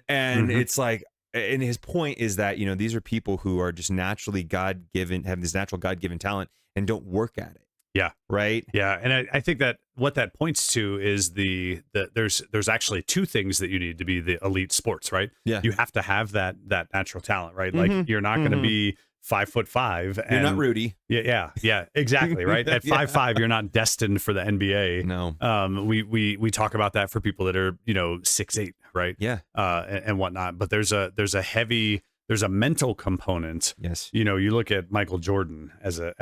it's like, and his point is that, these are people who are just naturally God-given, have this natural God-given talent and don't work at it. Yeah. Right. Yeah. And I think that what that points to is there's actually two things that you need to be the elite sports, right? Yeah. You have to have that natural talent, right? Like you're not going to be 5'5". You're not Rudy. Yeah, exactly. Right. At 5'5", you're not destined for the NBA. No. We talk about that for people that are 6'8", right? Yeah. And whatnot. But there's a heavy there's a mental component. Yes. You know, you look at Michael Jordan as a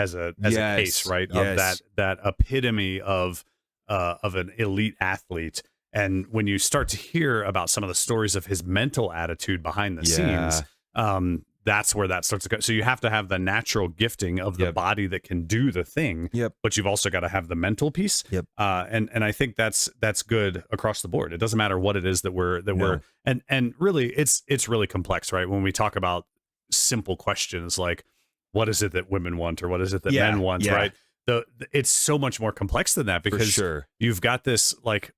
case, right? Yes. Of that epitome of an elite athlete. And when you start to hear about some of the stories of his mental attitude behind the scenes, that's where that starts to go. So you have to have the natural gifting of the body that can do the thing, but you've also got to have the mental piece. And I think that's good across the board. It doesn't matter what it is that we're and really it's really complex, right? When we talk about simple questions like what is it that women want or what is it that men want, right? It's so much more complex than that, because you've got this, like,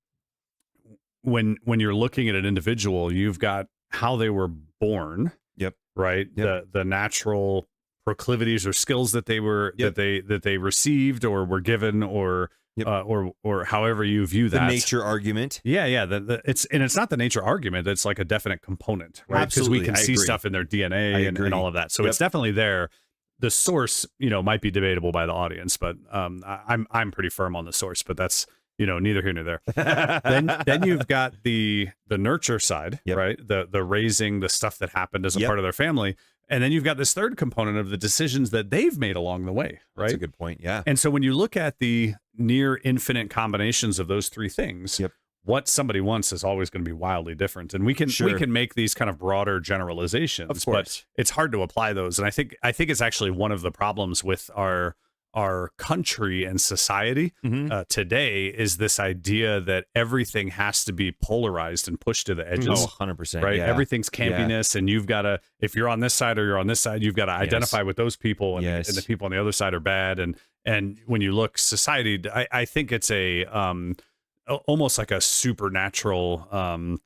when you're looking at an individual, you've got how they were born, right? The natural proclivities or skills that they were that they received or were given, or however you view that. The nature argument. It's not the nature argument. It's like a definite component, right? Because we can see stuff in their DNA and all of that. So it's definitely there. The source, might be debatable by the audience, but I'm pretty firm on the source. But that's neither here nor there. Then you've got the nurture side, right? The raising, the stuff that happened as a part of their family, and then you've got this third component of the decisions that they've made along the way, right? That's a good point. Yeah. And so when you look at the near infinite combinations of those three things, what somebody wants is always going to be wildly different. And we can make these kind of broader generalizations, of course, but it's hard to apply those. And I think it's actually one of the problems with our country and society today is this idea that everything has to be polarized and pushed to the edges. 100%. Right. Yeah. Everything's campiness, and you've got to, if you're on this side or you're on this side, you've got to identify with those people, and, and the people on the other side are bad. And when you look society, I think it's a almost like a supernatural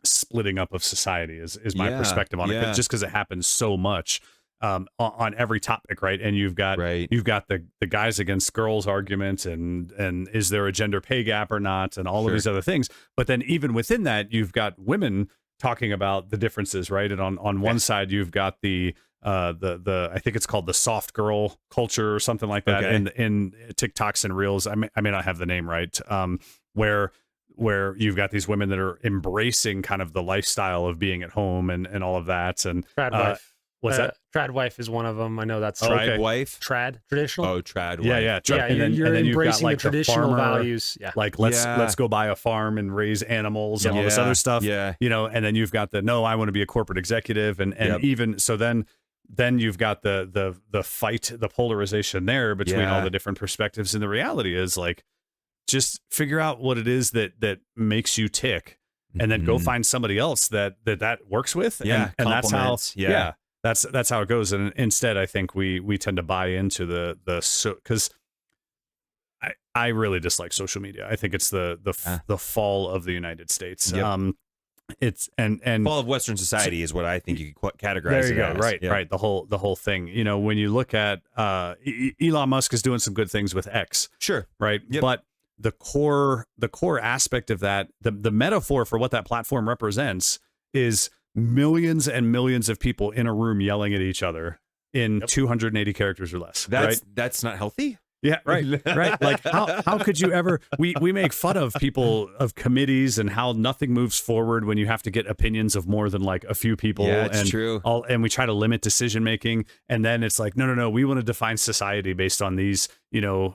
splitting up of society is my perspective on it, just because it happens so much on every topic, right? And you've got the guys against girls argument, and is there a gender pay gap or not, and all of these other things. But then even within that, you've got women talking about the differences, right? And on one side, you've got the I think it's called the soft girl culture or something like that in TikToks and Reels. I may not have the name right. Where you've got these women that are embracing kind of the lifestyle of being at home and all of that. And trad wife. What's that? Trad wife is one of them. I know that's trad wife. Trad traditional. Oh, trad wife. Yeah. And you're then embracing you've got, like, the traditional farmer, values. Yeah. Like let's go buy a farm and raise animals and all this other stuff. Yeah. And then you've got I want to be a corporate executive, and even so then you've got the fight, the polarization there between all the different perspectives. And the reality is, like, just figure out what it is that makes you tick, and then go find somebody else that works with. And that's how that's how it goes. And instead, I think we tend to buy into because I really dislike social media. I think it's the fall of the United States. It's and fall of Western society is what I think you could categorize. There you it go. as. Right. The whole thing. When you look at Elon Musk is doing some good things with X. Sure. Right. Yep. But the core aspect of that, the metaphor for what that platform represents is millions and millions of people in a room yelling at each other in 280 characters or less. That's not healthy. Yeah, right. Like how could you ever? We make fun of people, of committees, and how nothing moves forward when you have to get opinions of more than like a few people. Yeah, it's true. And we try to limit decision making, and then it's like, no, we want to define society based on these,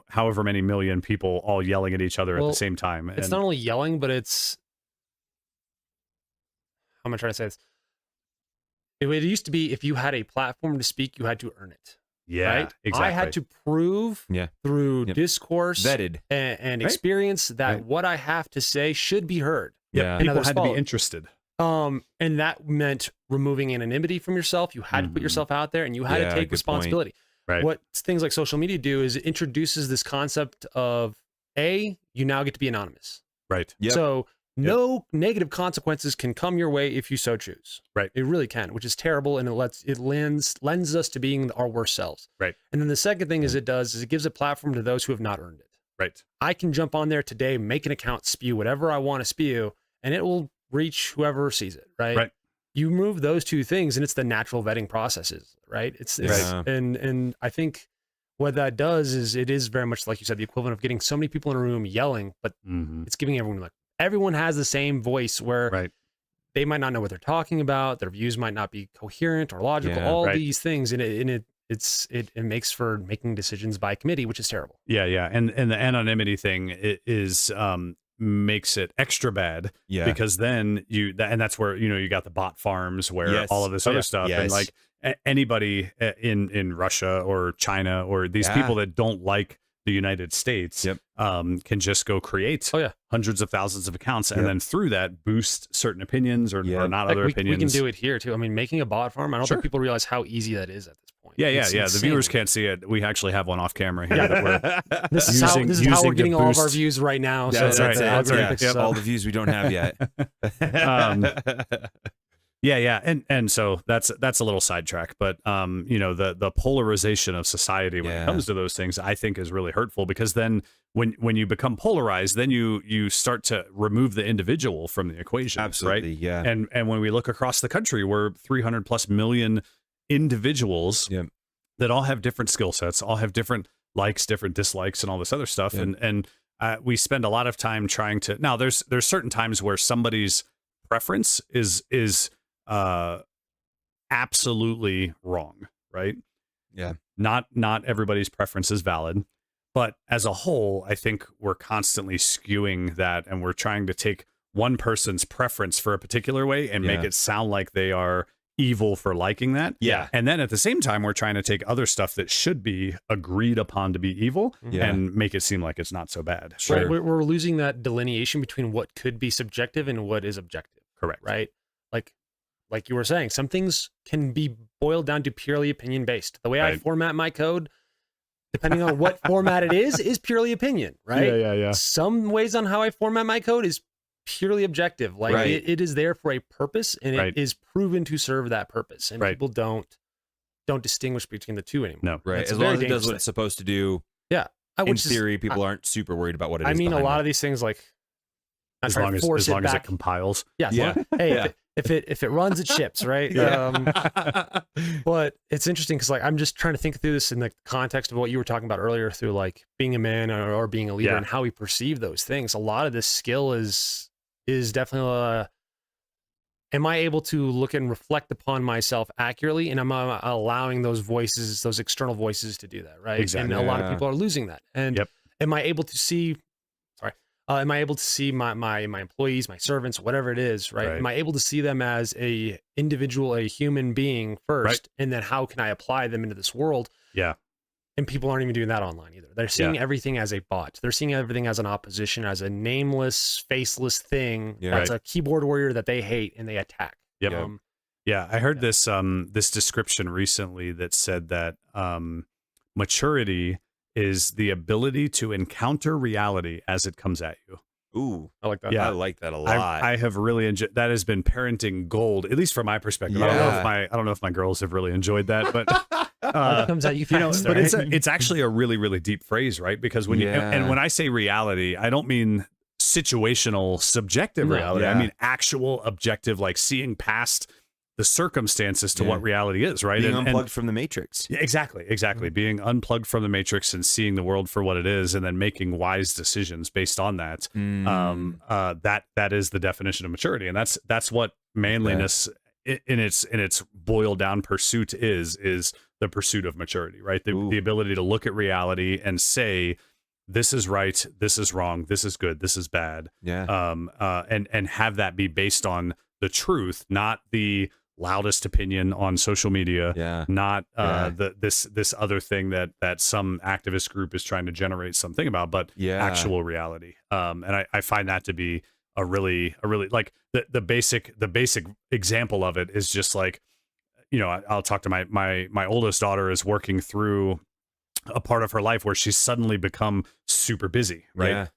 however many million people all yelling at each other at the same time. It's not only yelling, but it's. How am I trying to say this? It used to be if you had a platform to speak, you had to earn it. Yeah, right? Exactly. I had to prove through discourse vetted and experience that what I have to say should be heard. Yeah, people had to be interested. And that meant removing anonymity from yourself. You had to put yourself out there, and you had to take responsibility. Right. What things like social media do is it introduces this concept of you now get to be anonymous. Right. Yep. So no negative consequences can come your way if you so choose. Right. It really can, which is terrible, and it lends us to being our worst selves. Right. And then the second thing it gives a platform to those who have not earned it. Right. I can jump on there today, make an account, spew whatever I want to spew, and it will reach whoever sees it. Right. You remove those two things, and it's the natural vetting processes. Right. It's and I think what that does is it is very much like you said, the equivalent of getting so many people in a room yelling, but it's giving everyone everyone has the same voice where they might not know what they're talking about. Their views might not be coherent or logical. All these things, and it makes for making decisions by committee, which is terrible. Yeah. And the anonymity thing is makes it extra bad because then and that's where you got the bot farms where all of this other stuff and like anybody in Russia or China or these people that don't like the United States can just go create hundreds of thousands of accounts and then through that boost certain opinions or not other opinions. We can do it here too. I mean, making a bot farm, I don't think people realize how easy that is at this point. Yeah. The viewers can't see it. We actually have one off camera here. This is how we're getting all of our views right now. That's right. All the views we don't have yet. And so that's a little sidetrack, but the polarization of society when it comes to those things, I think is really hurtful because then when you become polarized, then you start to remove the individual from the equation. Absolutely, right? yeah. And when we look across the country, we're 300 plus million individuals that all have different skill sets, all have different likes, different dislikes, and all this other stuff. And we spend a lot of time trying to. Now, there's certain times where somebody's preference is absolutely wrong, right? Yeah. Not everybody's preference is valid, but as a whole, I think we're constantly skewing that, and we're trying to take one person's preference for a particular way and make it sound like they are evil for liking that. Yeah. And then at the same time, we're trying to take other stuff that should be agreed upon to be evil and make it seem like it's not so bad. Sure. We're losing that delineation between what could be subjective and what is objective. Correct. Right? Like you were saying, some things can be boiled down to purely opinion based. The way I format my code, depending on what format it is purely opinion, right? Yeah. Some ways on how I format my code is purely objective. Like it is there for a purpose and it is proven to serve that purpose. And people don't distinguish between the two anymore. No. Right. As long as it does what it's supposed to do. Yeah. In theory, people aren't super worried about what it is. I mean, a lot of these things, like, as long as it compiles. Yeah. Hey, if it runs, it ships, right? But it's interesting because, like, I'm just trying to think through this in the context of what you were talking about earlier, through like being a man or being a leader and how we perceive those things. A lot of this skill is definitely am I able to look and reflect upon myself accurately, and am I allowing those voices, those external voices, to do that, right? Exactly. And a lot of people are losing that. And am I able to see? Am I able to see my employees, my servants, whatever it is, right? Am I able to see them as a individual, a human being first, and then how can I apply them into this world? Yeah. And people aren't even doing that online either. They're seeing everything as a bot. They're seeing everything as an opposition, as a nameless, faceless thing. That's a keyboard warrior that they hate and they attack. Yep. I heard this description recently that said that maturity is the ability to encounter reality as it comes at you. Ooh, I like that. Yeah, I like that a lot. I have really enjoyed that. Has been parenting gold, at least from my perspective. I don't know if my girls have really enjoyed that, but it comes at you fast. But it's actually a really, really deep phrase, right? Because when and when I say reality, I don't mean situational, subjective reality. I mean actual objective, like seeing past the circumstances to what reality is, right? Being unplugged from the matrix. Yeah, exactly. Being unplugged from the matrix and seeing the world for what it is, and then making wise decisions based on that. That is the definition of maturity, and that's what manliness in its boiled down pursuit is the pursuit of maturity, right? The ability to look at reality and say, this is right, this is wrong, this is good, this is bad. And have that be based on the truth, not the loudest opinion on social media, not this other thing that some activist group is trying to generate something about, but actual reality. And I find that to be a really like the basic example of it is just like, I'll talk to my oldest daughter is working through a part of her life where she's suddenly become super busy, right?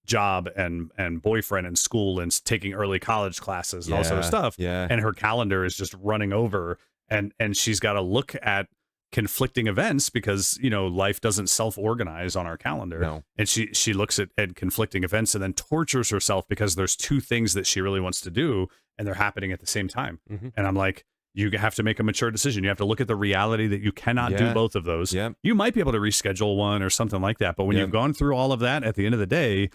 Job and boyfriend and school and taking early college classes and all sort of stuff. And her calendar is just running over, and she's got to look at conflicting events because, life doesn't self-organize on our calendar. And she looks at conflicting events and then tortures herself because there's two things that she really wants to do and they're happening at the same time. And I'm like, you have to make a mature decision. You have to look at the reality that you cannot do both of those. You might be able to reschedule one or something like that. But when you've gone through all of that, at the end of the day,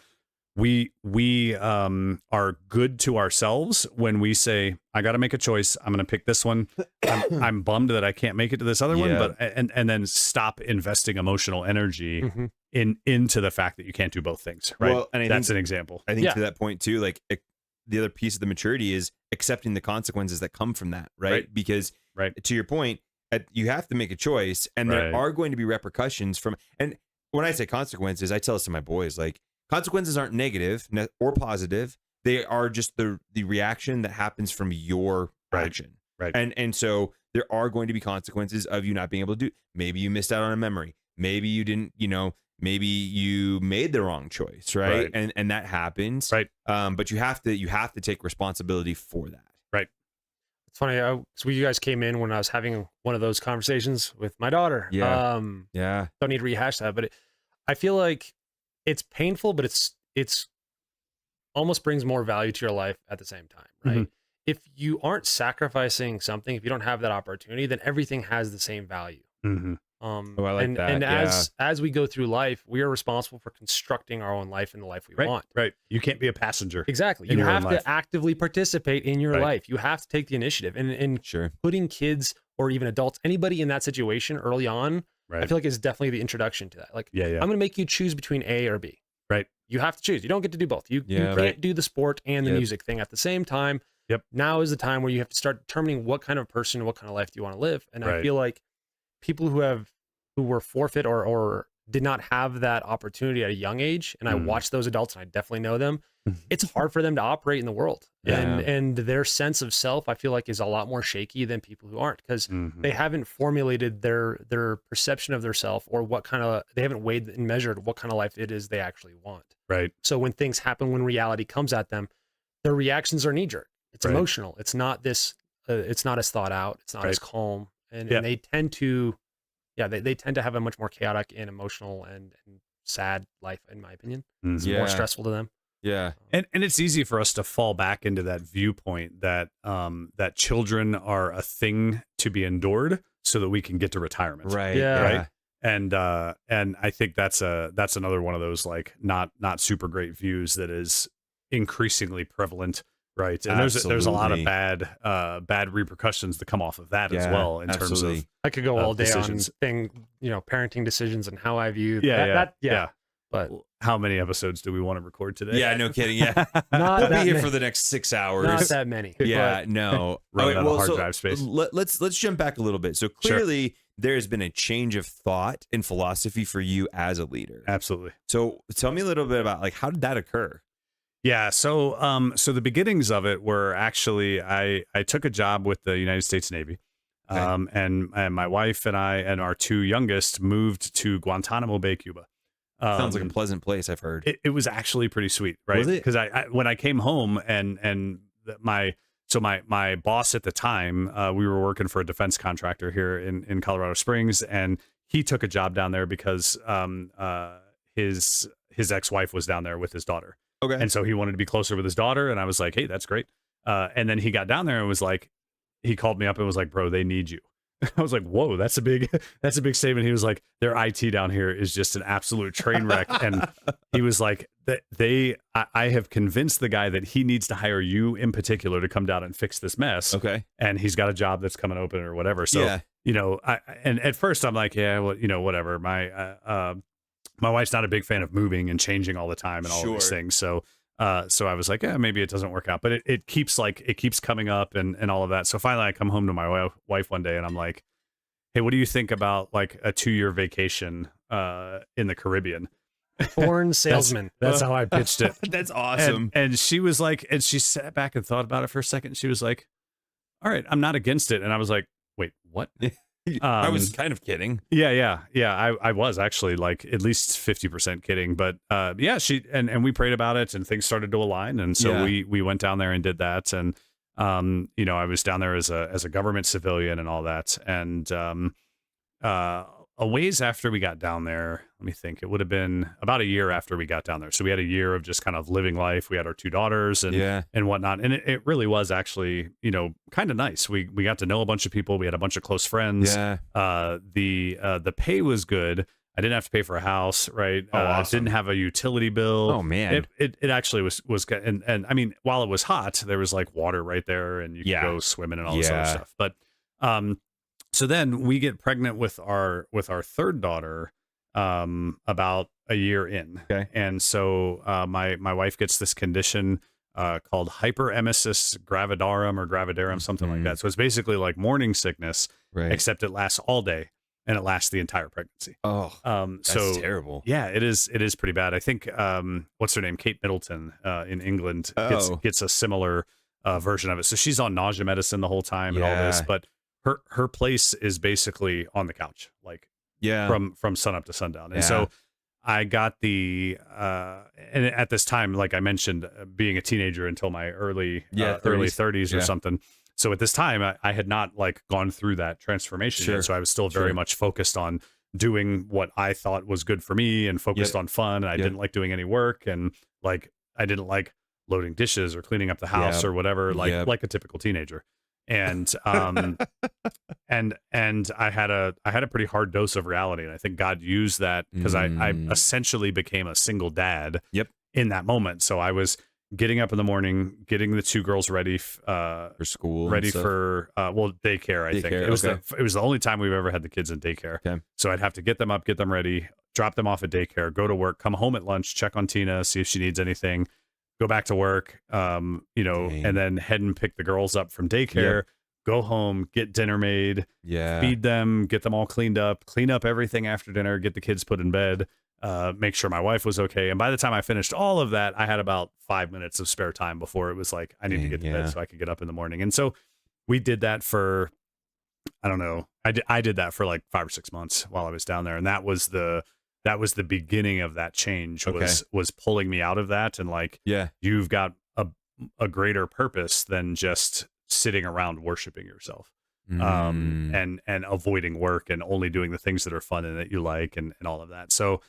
we are good to ourselves when we say, I got to make a choice. I'm going to pick this one. I'm bummed that I can't make it to this other one, but and then stop investing emotional energy into the fact that you can't do both things. Right. Well, and that's an example. I think to that point too, like the other piece of the maturity is accepting the consequences that come from that. Right. Because to your point, you have to make a choice, and there are going to be repercussions from, and when I say consequences, I tell this to my boys, like, consequences aren't negative or positive. They are just the reaction that happens from your action. Right. And so there are going to be consequences of you not being able to do. Maybe you missed out on a memory. Maybe you didn't, maybe you made the wrong choice. Right. And that happens. Right. But you have to take responsibility for that. Right. It's funny. So you guys came in when I was having one of those conversations with my daughter. Yeah. Don't need to rehash that, but I feel like it's painful, but it's almost brings more value to your life at the same time, right? If you aren't sacrificing something, if you don't have that opportunity, then everything has the same value. I like that. And as we go through life, we are responsible for constructing our own life and the life we want. Right. You can't be a passenger. Exactly. You have to actively participate in your life. You have to take the initiative. And putting kids or even adults, anybody in that situation early on, I feel like is definitely the introduction to that. Like, I'm going to make you choose between A or B. Right. You have to choose. You don't get to do both. You can't do the sport and the music thing at the same time. Now is the time where you have to start determining what kind of person, what kind of life do you want to live. And I feel like people who were forfeit or did not have that opportunity at a young age, and I watch those adults and I definitely know them, it's hard for them to operate in the world. And their sense of self, I feel like, is a lot more shaky than people who aren't, because they haven't formulated their perception of their self, or they haven't weighed and measured what kind of life it is they actually want. Right. So when things happen, when reality comes at them, their reactions are knee-jerk. It's emotional. It's not it's not as thought out. It's not as calm. And they tend to, they tend to have a much more chaotic and emotional and sad life, in my opinion. It's more stressful to them. Yeah. And it's easy for us to fall back into that viewpoint that that children are a thing to be endured so that we can get to retirement. Right. Yeah. Right. And I think that's another one of those, like, not super great views that is increasingly prevalent. Right. And there's a lot of bad repercussions that come off of that as well, in terms of, I could go all day decisions. on parenting decisions and how I view that. But how many episodes do we want to record today? Yeah, no kidding. Yeah. We'll be here for the next 6 hours. Not that many. Yeah, no. Running out of hard drive space. Let's jump back a little bit. So clearly there's been a change of thought and philosophy for you as a leader. Absolutely. So tell me a little bit about, like, how did that occur? Yeah, so the beginnings of it were actually, I took a job with the United States Navy, and my wife and I and our two youngest moved to Guantanamo Bay, Cuba. Sounds like a pleasant place, I've heard. It was actually pretty sweet, right? Was it? Because I when I came home and my boss at the time, we were working for a defense contractor here in Colorado Springs, and he took a job down there because his ex-wife was down there with his daughter. Okay. And so he wanted to be closer with his daughter, and I was like, hey, that's great. And then he got down there and was like, he called me up and was like, bro, they need you. I was like, whoa, that's a big statement. He was like, their IT down here is just an absolute train wreck. And he was like, I have convinced the guy that he needs to hire you in particular to come down and fix this mess. Okay. And he's got a job that's coming open or whatever. So, and at first I'm like, yeah, well, whatever. My wife's not a big fan of moving and changing all the time and all of these things. So I was like, yeah, maybe it doesn't work out, but it keeps coming up and all of that. So finally I come home to my wife one day and I'm like, hey, what do you think about, like, a 2-year vacation in the Caribbean? Foreign salesman. That's how I pitched it. That's awesome. And she was like, and she sat back and thought about it for a second. She was like, all right, I'm not against it. And I was like, wait, what? I was kind of kidding. Yeah. I was actually, like, at least 50% kidding, but she and we prayed about it and things started to align, and so we went down there and did that, and I was down there as a government civilian and all that, and a ways after we got down there, let me think, it would have been about a year after we got down there. So we had a year of just kind of living life. We had our 2 daughters and whatnot. And it really was actually, kind of nice. We got to know a bunch of people. We had a bunch of close friends. Yeah. The pay was good. I didn't have to pay for a house, right? Oh, awesome. Didn't have a utility bill. Oh man. It actually was and I mean, while it was hot, there was like water right there, and you could go swimming and all this other stuff. But so then we get pregnant with our third daughter about a year in. Okay. And so my wife gets this condition called hyperemesis gravidarum or gravidarum, something like that. So it's basically like morning sickness, Right. except it lasts all day and it lasts the entire pregnancy. Oh, That's so terrible. Yeah, it is pretty bad. I think what's her name? Kate Middleton in England gets a similar version of it. So she's on nausea medicine the whole time and all this, but her place is basically on the couch, like from sun up to sundown. And so I got the and at this time, like I mentioned, being a teenager until my early 30s or something. So at this time, I had not like gone through that transformation yet. So I was still very much focused on doing what I thought was good for me and focused on fun. And I didn't like doing any work, and like I didn't like loading dishes or cleaning up the house or whatever, like a typical teenager. And and I had a pretty hard dose of reality, and I think God used that because I essentially became a single dad in that moment. So I was getting up in the morning, getting the two girls ready for school, ready for daycare. I think it was it was the only time we've ever had the kids in daycare. Okay. So I'd have to get them up, get them ready, drop them off at daycare, go to work, come home at lunch, check on Tina, see if she needs anything, go back to work, and then head and pick the girls up from daycare, go home, get dinner made, feed them, get them all cleaned up, clean up everything after dinner, get the kids put in bed, make sure my wife was okay. And by the time I finished all of that, I had about 5 minutes of spare time before it was like, I need to get to bed so I could get up in the morning. And so we did that for, I don't know, I did that for like 5 or 6 months while I was down there. And that was the beginning of that change, was pulling me out of that. And like, you've got a greater purpose than just sitting around worshiping yourself, and avoiding work and only doing the things that are fun and that you like, and all of that. So,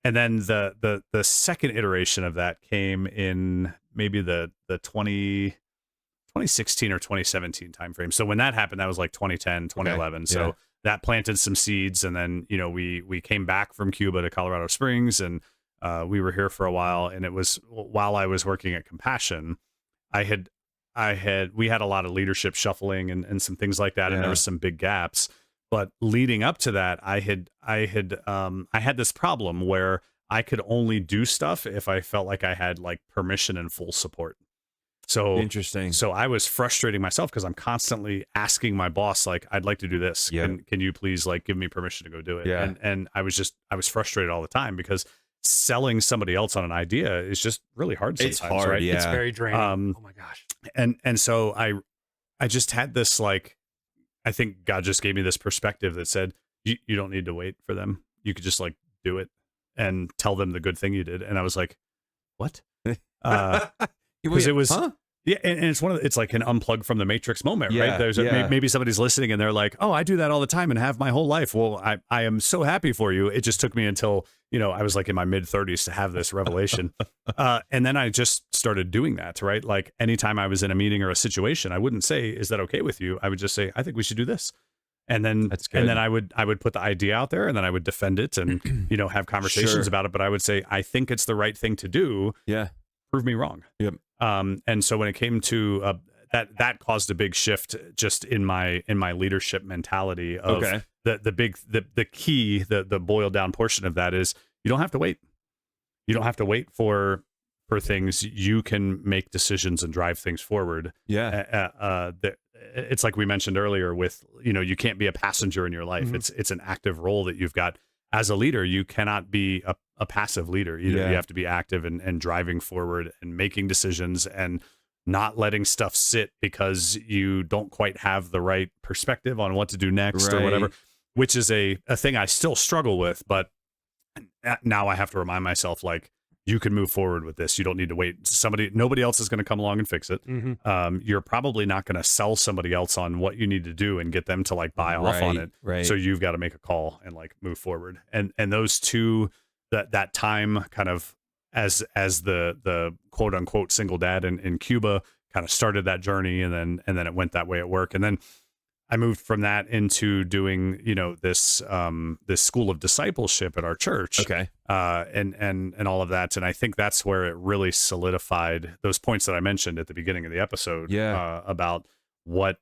and then the second iteration of that came in maybe the 2016 or 2017 timeframe. So when that happened, that was like 2010, 2011. So that planted some seeds, and then we came back from Cuba to Colorado Springs, and we were here for a while. And it was while I was working at Compassion, we had a lot of leadership shuffling and some things like that, and there was some big gaps. But leading up to that, I had this problem where I could only do stuff if I felt like I had like permission and full support. So interesting. So I was frustrating myself because I'm constantly asking my boss, like, I'd like to do this. Can you please like give me permission to go do it? Yeah. And I was frustrated all the time because selling somebody else on an idea is just really hard sometimes. It's hard, right? It's very draining. Oh my gosh. And so I just had this, like, I think God just gave me this perspective that said, you don't need to wait for them. You could just like do it and tell them the good thing you did. And I was like, what? Because it was, and it's it's like an unplug from the Matrix moment, right? There's maybe somebody's listening and they're like, oh, I do that all the time and have my whole life. Well, I am so happy for you. It just took me until, I was like in my mid 30s to have this revelation. And then I just started doing that, right? Like anytime I was in a meeting or a situation, I wouldn't say, is that okay with you? I would just say, I think we should do this. And then, I would put the idea out there, and then I would defend it and, have conversations about it. But I would say, I think it's the right thing to do. Yeah. Prove me wrong. Yep. And so when it came to that caused a big shift just in my leadership mentality of the key, the boiled down portion of that is you don't have to wait. You don't have to wait for things. You can make decisions and drive things forward. Yeah. It's like we mentioned earlier with, you can't be a passenger in your life. Mm-hmm. It's an active role that you've got. As a leader, you cannot be a passive leader either. You have to be active and driving forward and making decisions and not letting stuff sit because you don't quite have the right perspective on what to do next or whatever, which is a thing I still struggle with. But now I have to remind myself, like, you can move forward with this. You don't need to wait. Nobody else is going to come along and fix it. Mm-hmm. You're probably not going to sell somebody else on what you need to do and get them to like buy off on it. Right. So you've got to make a call and like move forward. And those two, that time kind of as the quote unquote single dad in Cuba kind of started that journey. And then it went that way at work. And then I moved from that into doing, this this school of discipleship at our church. Okay. And all of that. And I think that's where it really solidified those points that I mentioned at the beginning of the episode. Yeah. About what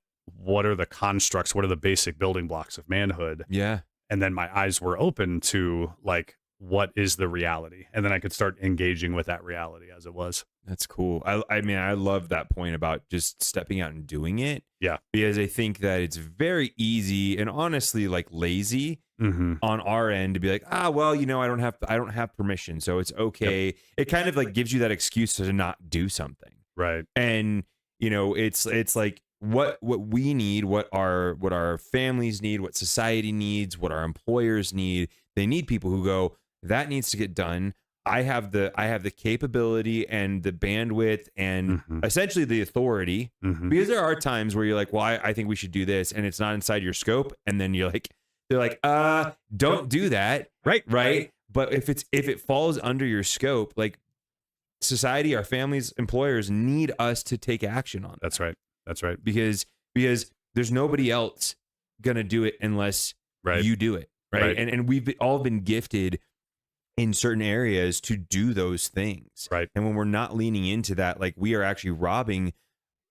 are the constructs, what are the basic building blocks of manhood. Yeah. And then my eyes were open to like, what is the reality? And then I could start engaging with that reality as it was. That's cool. I mean, I love that point about just stepping out and doing it. Yeah. Because I think that it's very easy and honestly like lazy on our end to be like, well, I don't have permission, so it's okay. Yep. It kind of like gives you that excuse to not do something. Right. And it's like what we need, what our families need, what society needs, what our employers need. They need people who go, that needs to get done. I have the capability and the bandwidth and essentially the authority, because there are times where you're like, well, I think we should do this, and it's not inside your scope, and then they're like, don't do that, right. But if it falls under your scope, like society, our families, employers need us to take action on it. That's right. Because there's nobody else gonna do it unless you do it, right? And we've all been gifted in certain areas to do those things. Right. And when we're not leaning into that, like we are actually robbing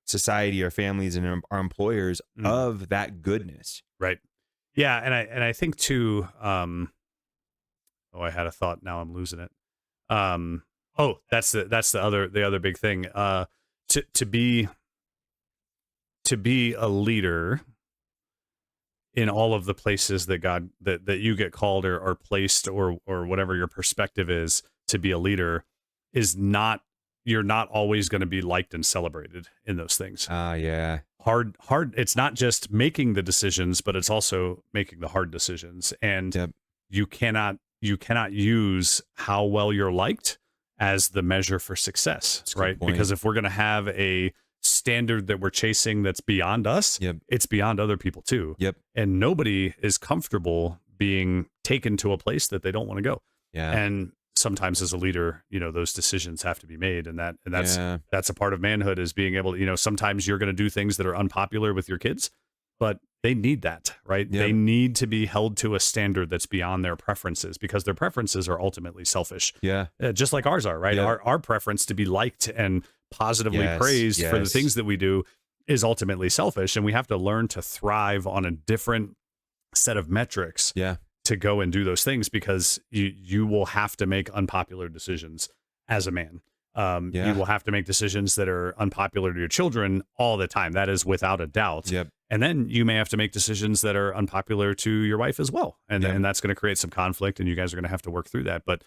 society, our families, and our employers of that goodness. Right. Yeah. And I think too, I had a thought, now I'm losing it. That's the other big thing. To be a leader in all of the places that God that you get called or placed or whatever your perspective is, to be a leader is not, you're not always going to be liked and celebrated in those things. Yeah. Hard. It's not just making the decisions, but it's also making the hard decisions. And you cannot use how well you're liked as the measure for success, right? Because if we're going to have a standard that we're chasing that's beyond us, it's beyond other people too. And nobody is comfortable being taken to a place that they don't want to go. And sometimes as a leader, those decisions have to be made, and that's a part of manhood, is being able to, sometimes you're going to do things that are unpopular with your kids, but they need that, right? They need to be held to a standard that's beyond their preferences, because their preferences are ultimately selfish. Just like ours are, right? Our preference to be liked and positively praised for the things that we do is ultimately selfish, and we have to learn to thrive on a different set of metrics to go and do those things, because you will have to make unpopular decisions as a man. You will have to make decisions that are unpopular to your children all the time. That is without a doubt. And then you may have to make decisions that are unpopular to your wife as well. And then that's going to create some conflict, and you guys are going to have to work through that. But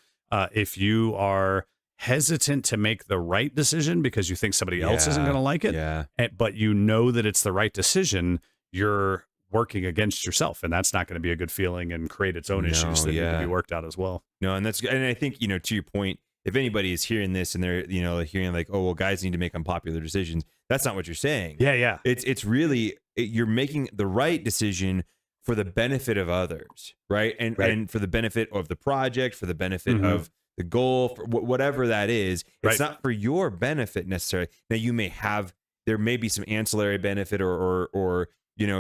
if you are hesitant to make the right decision because you think somebody else isn't going to like it, but you know that it's the right decision, you're working against yourself, and that's not going to be a good feeling and create its own issues that need to be worked out as well. No, and I think, to your point, if anybody is hearing this and they're, hearing like, oh, well, guys need to make unpopular decisions, that's not what you're saying. It's really, you're making the right decision for the benefit of others, right? And for the benefit of the project, for the benefit of the goal, for whatever that is. It's not for your benefit necessarily. Now there may be some ancillary benefit or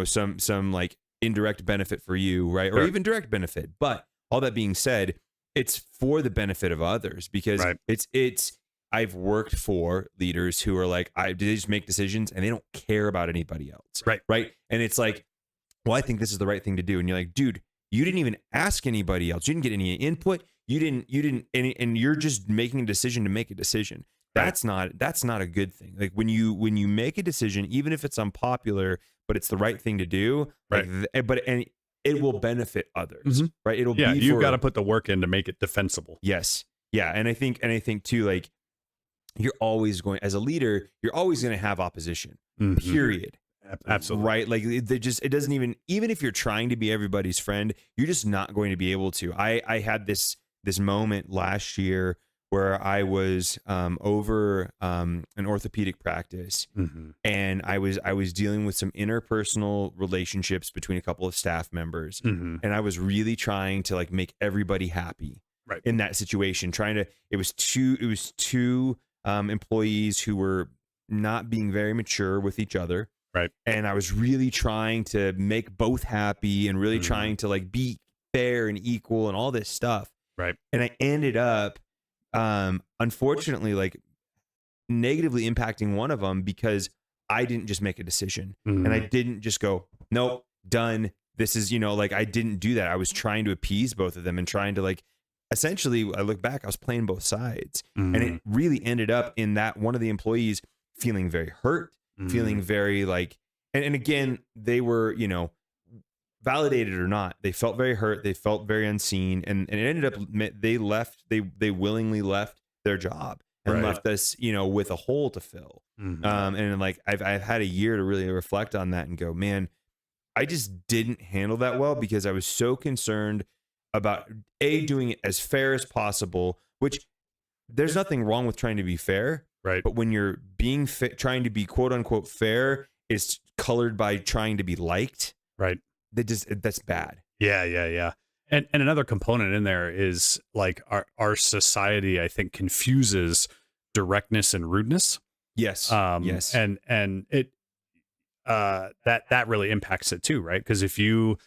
some like indirect benefit for you, right? Or even direct benefit. But all that being said, it's for the benefit of others, because I've worked for leaders who are like, they just make decisions and they don't care about anybody else. Right. And it's like, well, I think this is the right thing to do. And you're like, dude, you didn't even ask anybody else. You didn't get any input. You didn't, and you're just making a decision to make a decision. That's not a good thing. Like when you make a decision, even if it's unpopular, but it's the right thing to do, and it will benefit others, right? It'll be you've got to put the work in to make it defensible. Yes. Yeah. And I think too, like, you're always going, as a leader, you're always going to have opposition, period. Absolutely. Right. Like it doesn't even if you're trying to be everybody's friend, you're just not going to be able to. I had this moment last year where I was over an orthopedic practice, and I was dealing with some interpersonal relationships between a couple of staff members, and I was really trying to like make everybody happy in that situation. It was two employees who were not being very mature with each other, Right. And I was really trying to make both happy and really Mhm. trying to like be fair and equal and all this stuff. Right. And I ended up, unfortunately, like negatively impacting one of them because I didn't just make a decision and I didn't just go, nope, done. This is, like I didn't do that. I was trying to appease both of them and trying to like, essentially, I look back, I was playing both sides. And it really ended up in that one of the employees feeling very hurt, feeling very like, and again, they were, validated or not, they felt very hurt. They felt very unseen. And it ended up, they willingly left their job and left us, with a hole to fill. And like, I've had a year to really reflect on that and go, man, I just didn't handle that well because I was so concerned about doing it as fair as possible, which there's nothing wrong with trying to be fair. Right. But when you're being trying to be quote unquote fair, it's colored by trying to be liked. Right. That's bad. Yeah. And another component in there is like our society, I think, confuses directness and rudeness. Yes. Yes. And it that really impacts it too, right? Because if you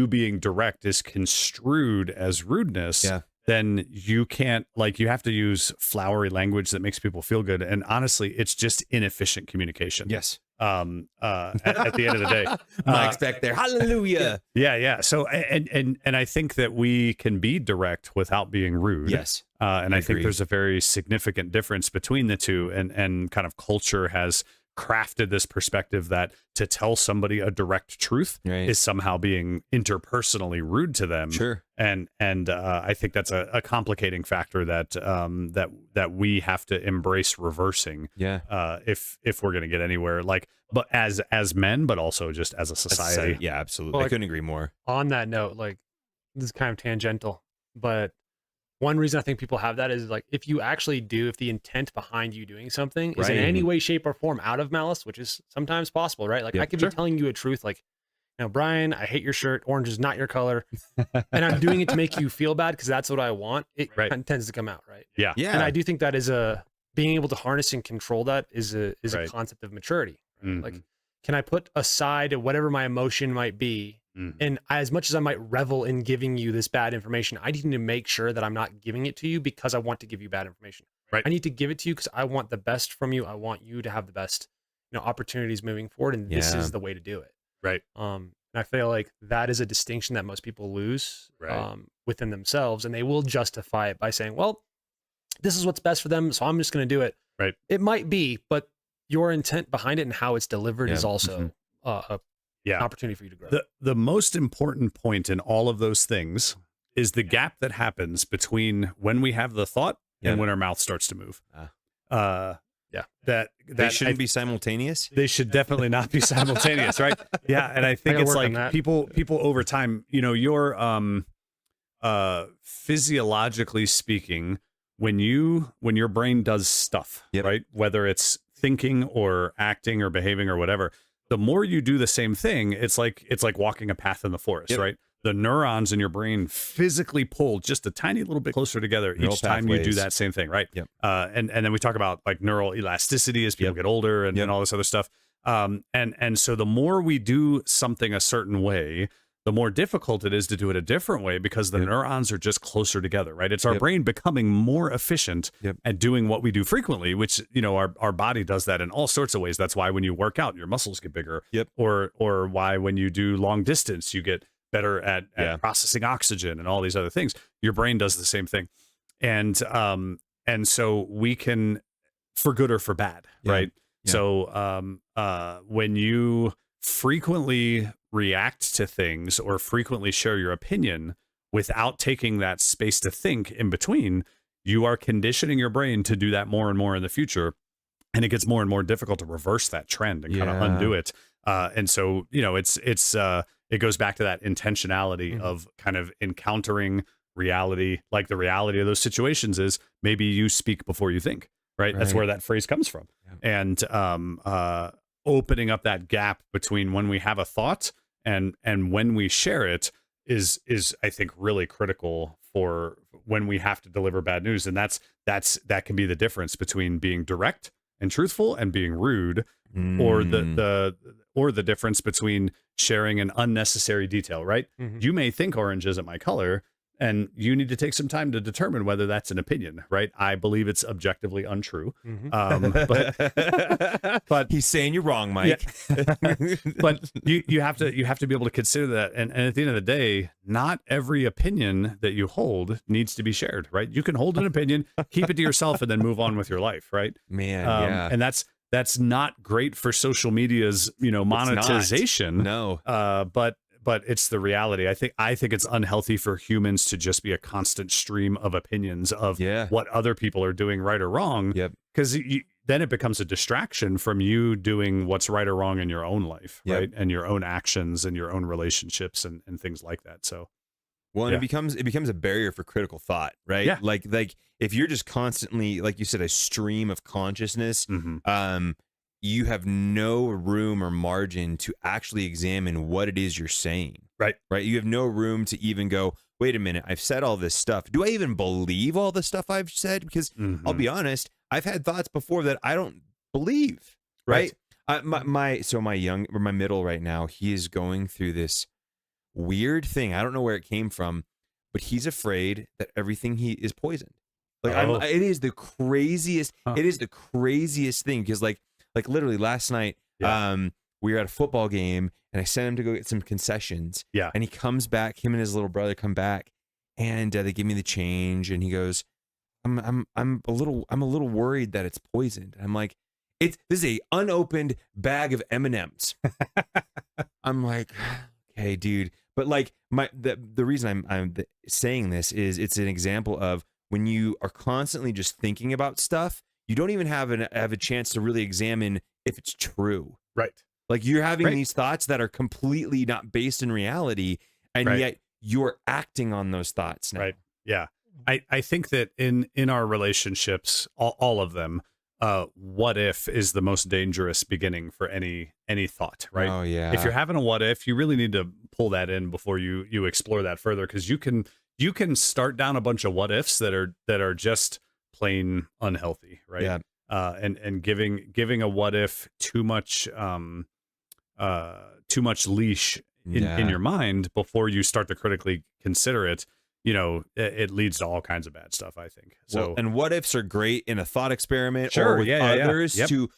being direct is construed as rudeness, then you can't, like, you have to use flowery language that makes people feel good. And honestly, it's just inefficient communication. Yes. At the end of the day, Mike's back there. Hallelujah. Yeah. So, and I think that we can be direct without being rude. Yes. And I think there's a very significant difference between the two, and kind of culture has crafted this perspective that to tell somebody a direct truth is somehow being interpersonally rude to them. Sure. And I think that's a complicating factor that we have to embrace reversing. Yeah. If we're going to get anywhere, like, but as men, but also just as a society. Yeah, absolutely. Well, I couldn't agree more. On that note, like, this is kind of tangential, but one reason I think people have that is like, if the intent behind you doing something is in any way, shape, or form out of malice, which is sometimes possible, right? Like, I could be telling you a truth, like, Brian, I hate your shirt. Orange is not your color. And I'm doing it to make you feel bad because that's what I want. It tends to come out, right? Yeah. And I do think that is being able to harness and control that is a concept of maturity. Right? Like, can I put aside whatever my emotion might be? And as much as I might revel in giving you this bad information, I need to make sure that I'm not giving it to you because I want to give you bad information. Right. I need to give it to you because I want the best from you. I want you to have the best, opportunities moving forward. And this is the way to do it. Right. And I feel like that is a distinction that most people lose within themselves, and they will justify it by saying, well, this is what's best for them, so I'm just going to do it. Right. It might be, but your intent behind it and how it's delivered is also an opportunity for you to grow. The most important point in all of those things is the gap that happens between when we have the thought and when our mouth starts to move. That they shouldn't be simultaneous. They should definitely not be simultaneous, right? Yeah, and I think it's like people over time, you're physiologically speaking, when your brain does stuff, right? Whether it's thinking or acting or behaving or whatever, the more you do the same thing, it's like walking a path in the forest, right? The neurons in your brain physically pull just a tiny little bit closer together each time you do that same thing, right? And then we talk about like neural elasticity as people get older and all this other stuff. And so the more we do something a certain way, the more difficult it is to do it a different way because the neurons are just closer together, right? It's our brain becoming more efficient at doing what we do frequently, which, our body does that in all sorts of ways. That's why when you work out, your muscles get bigger, or why when you do long distance, you get better at processing oxygen and all these other things. Your brain does the same thing. And so we can, for good or for bad, right? So when you frequently react to things or frequently share your opinion without taking that space to think in between, you are conditioning your brain to do that more and more in the future. And it gets more and more difficult to reverse that trend and kind of undo it. And so, it goes back to that intentionality of kind of encountering reality. Like the reality of those situations is maybe you speak before you think, right? That's where that phrase comes from. And opening up that gap between when we have a thought and when we share it is I think really critical for when we have to deliver bad news. And that can be the difference between being direct and truthful and being rude, or Mm. the difference between sharing an unnecessary detail, right? Mhm. You may think orange isn't my color, and you need to take some time to determine whether that's an opinion, right? I believe it's objectively untrue. Mhm. But he's saying you're wrong, Mike. but you have to be able to consider that, and at the end of the day, not every opinion that you hold needs to be shared, right? You can hold an opinion, keep it to yourself, and then move on with your life, right? Man, yeah. And that's not great for social media's monetization. No. But it's the reality. I think it's unhealthy for humans to just be a constant stream of opinions of Yeah. what other people are doing right or wrong. Yep. Because then it becomes a distraction from you doing what's right or wrong in your own life, Yep. right? And your own actions and your own relationships and things like that. So Well, and Yeah. it becomes a barrier for critical thought, right? Yeah. Like if you're just constantly, like you said, a stream of consciousness, you have no room or margin to actually examine what it is you're saying. Right. Right. You have no room to even go, wait a minute, I've said all this stuff. Do I even believe all the stuff I've said? Because I'll be honest, I've had thoughts before that I don't believe. Right. My middle right now, he is going through this weird thing. I don't know where it came from, but he's afraid that everything he is poisoned. Like it is the craziest. It is the craziest thing because like literally last night, we were at a football game and I sent him to go get some concessions. Yeah. And he comes back. Him and his little brother come back, and they give me the change. And he goes, "I'm a little worried that it's poisoned." And I'm like, this is a unopened bag of M&Ms. I'm like, okay, dude. But like the reason I'm saying this is it's an example of when you are constantly just thinking about stuff, you don't even have a chance to really examine if it's true. Right. Like you're having these thoughts that are completely not based in reality, and yet you're acting on those thoughts now. Right. Yeah. I think that in our relationships, all of them, what if is the most dangerous beginning for any thought, right? Oh yeah. If you're having a what if, you really need to pull that in before you explore that further, because you can start down a bunch of what ifs that are just plain unhealthy, right? Yeah. And giving a what if too much leash in your mind before you start to critically consider it, it leads to all kinds of bad stuff, I think. So, well, and what ifs are great in a thought experiment Sure, or with others Yep. to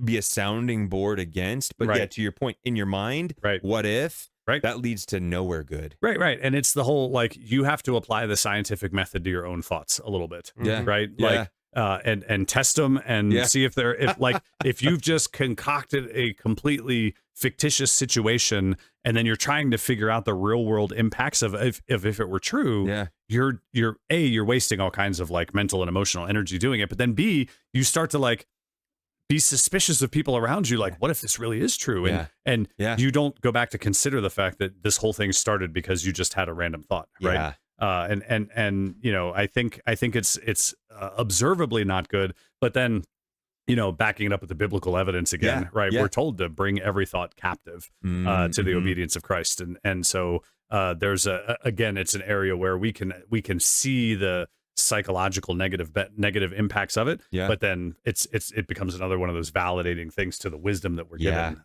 be a sounding board against. But yeah, to your point, in your mind, what if? Right. That leads to nowhere good. Right. And it's the whole, like, you have to apply the scientific method to your own thoughts a little bit. Yeah. Right. Yeah. Like, and test them and see if you've just concocted a completely fictitious situation and then you're trying to figure out the real world impacts of if it were true, you're wasting all kinds of like mental and emotional energy doing it. But then B, you start to like be suspicious of people around you. Like, what if this really is true? And you don't go back to consider the fact that this whole thing started because you just had a random thought. Right. Yeah. And I think it's observably not good, but then, backing it up with the biblical evidence again, right? We're told to bring every thought captive to the obedience of Christ. And so there's again, it's an area where we can see the psychological negative impacts of it, but then it becomes another one of those validating things to the wisdom that we're given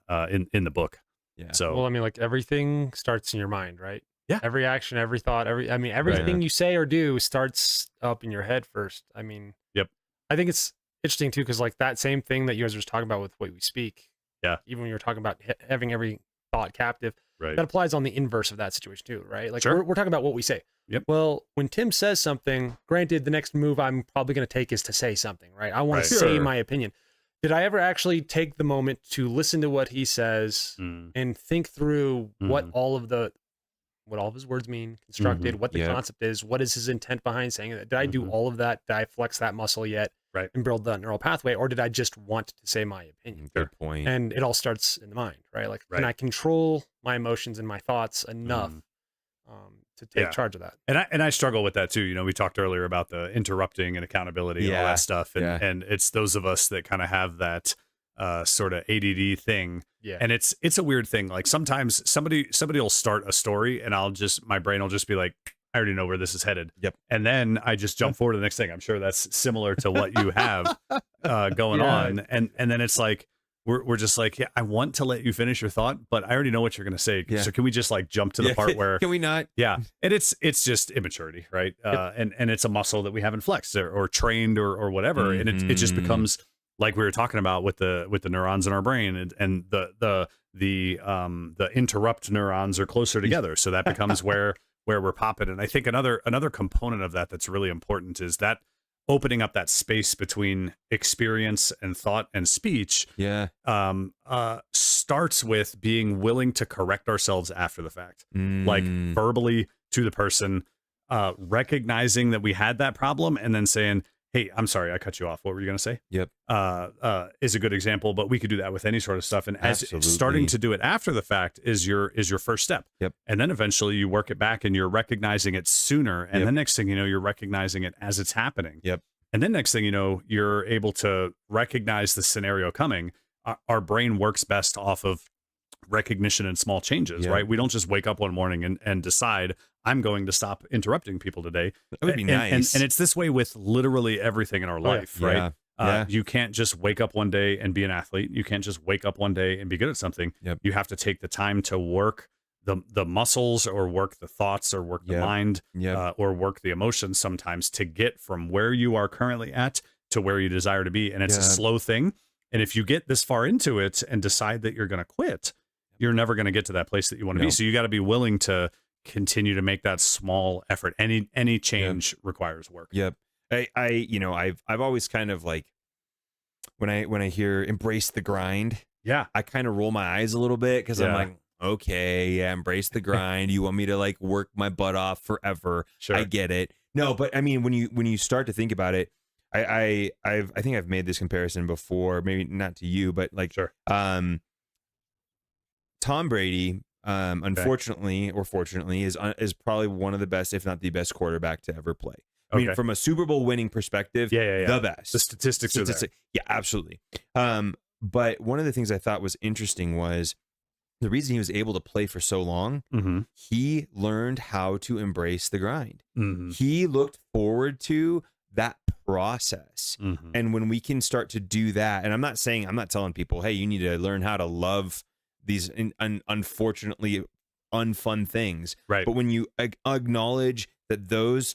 in the book. Yeah. So, well, I mean, like everything starts in your mind, right? Yeah. Every action, every thought, everything you say or do starts up in your head first. I mean, I think it's interesting too, because like that same thing that you guys were just talking about with what we speak. Yeah. Even when you're talking about having every thought captive, right. that applies on the inverse of that situation too, right? Like Sure. we're talking about what we say. Yep. Well, when Tim says something, granted, the next move I'm probably going to take is to say something, right? I want to say my opinion. Did I ever actually take the moment to listen to what he says and think through what all of his words mean, constructed, what the concept is, what is his intent behind saying it? Did I do all of that? Did I flex that muscle yet? Right. And build the neural pathway, or did I just want to say my opinion? Good point. And it all starts in the mind, right? Like, can I control my emotions and my thoughts enough to take charge of that? And I struggle with that too. We talked earlier about the interrupting and accountability and all that stuff. And it's those of us that kind of have that sort of ADD thing. Yeah. And it's a weird thing. Like sometimes somebody will start a story and my brain will just be like, I already know where this is headed. Yep. And then I just jump forward to the next thing. I'm sure that's similar to what you have going on. And then it's like we're just like, yeah, I want to let you finish your thought, but I already know what you're going to say. Yeah. So can we just like jump to the part where can we not? Yeah, and it's just immaturity, right? And it's a muscle that we haven't flexed or trained or whatever, and it just becomes like we were talking about with the neurons in our brain, and the interrupt neurons are closer together, so that becomes where we're popping. And I think another component of that that's really important is that opening up that space between experience and thought and speech. Starts with being willing to correct ourselves after the fact, like verbally to the person, recognizing that we had that problem and then saying, hey, I'm sorry, I cut you off. What were you going to say? Yep. Is a good example, but we could do that with any sort of stuff. And Absolutely. as starting to do it after the fact is your first step. Yep. And then eventually you work it back and you're recoccing it sooner. And then next thing you know, you're recognizing it as it's happening. Yep. And then next thing you know, you're able to recognize the scenario coming. Our brain works best off of recognition and small changes, right? We don't just wake up one morning and decide I'm going to stop interrupting people today. That would be nice. And it's this way with literally everything in our life, right? You can't just wake up one day and be an athlete. You can't just wake up one day and be good at something. You have to take the time to work the muscles or work the thoughts or work the mind or work the emotions sometimes to get from where you are currently at to where you desire to be. And it's a slow thing. And if you get this far into it and decide that you're going to quit, you're never going to get to that place that you want to be. So you got to be willing to continue to make that small effort. Any change requires work. Yep. I've always kind of like when I hear embrace the grind. Yeah. I kind of roll my eyes a little bit because I'm like, okay, embrace the grind. You want me to like work my butt off forever. Sure. I get it. No, but I mean, when you start to think about it, I think I've made this comparison before, maybe not to you, but like, Tom Brady, unfortunately or fortunately, is probably one of the best, if not the best, quarterback to ever play. I mean, from a Super Bowl winning perspective, the best. The statistics are there. Yeah, absolutely. But one of the things I thought was interesting was the reason he was able to play for so long. He learned how to embrace the grind. He looked forward to that process. And when we can start to do that, and I'm not telling people, hey, you need to learn how to love these unfortunately unfun things. Right. But when you acknowledge that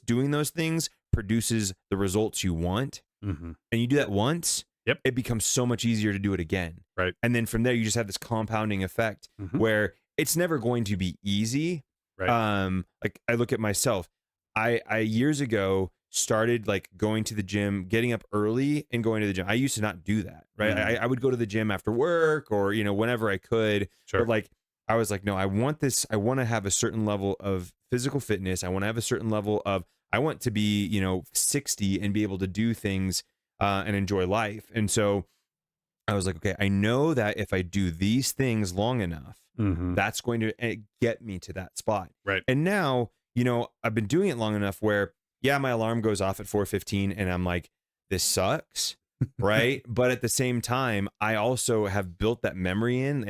doing those things produces the results you want, and you do that once, it becomes so much easier to do it again. Right. And then from there, you just have this compounding effect where it's never going to be easy. Right. Like I look at myself, I years ago started like going to the gym, getting up early and going to the gym. I used to not do that, right? I would go to the gym after work or, whenever I could. But like, I was like, no, I want to have a certain level of physical fitness. I want to have a certain level I want to be, 60 and be able to do things and enjoy life. And so I was like, okay, I know that if I do these things long enough, that's going to get me to that spot. Right. And now, I've been doing it long enough where, my alarm goes off at 4:15 and I'm like, this sucks. Right. But at the same time, I also have built that memory in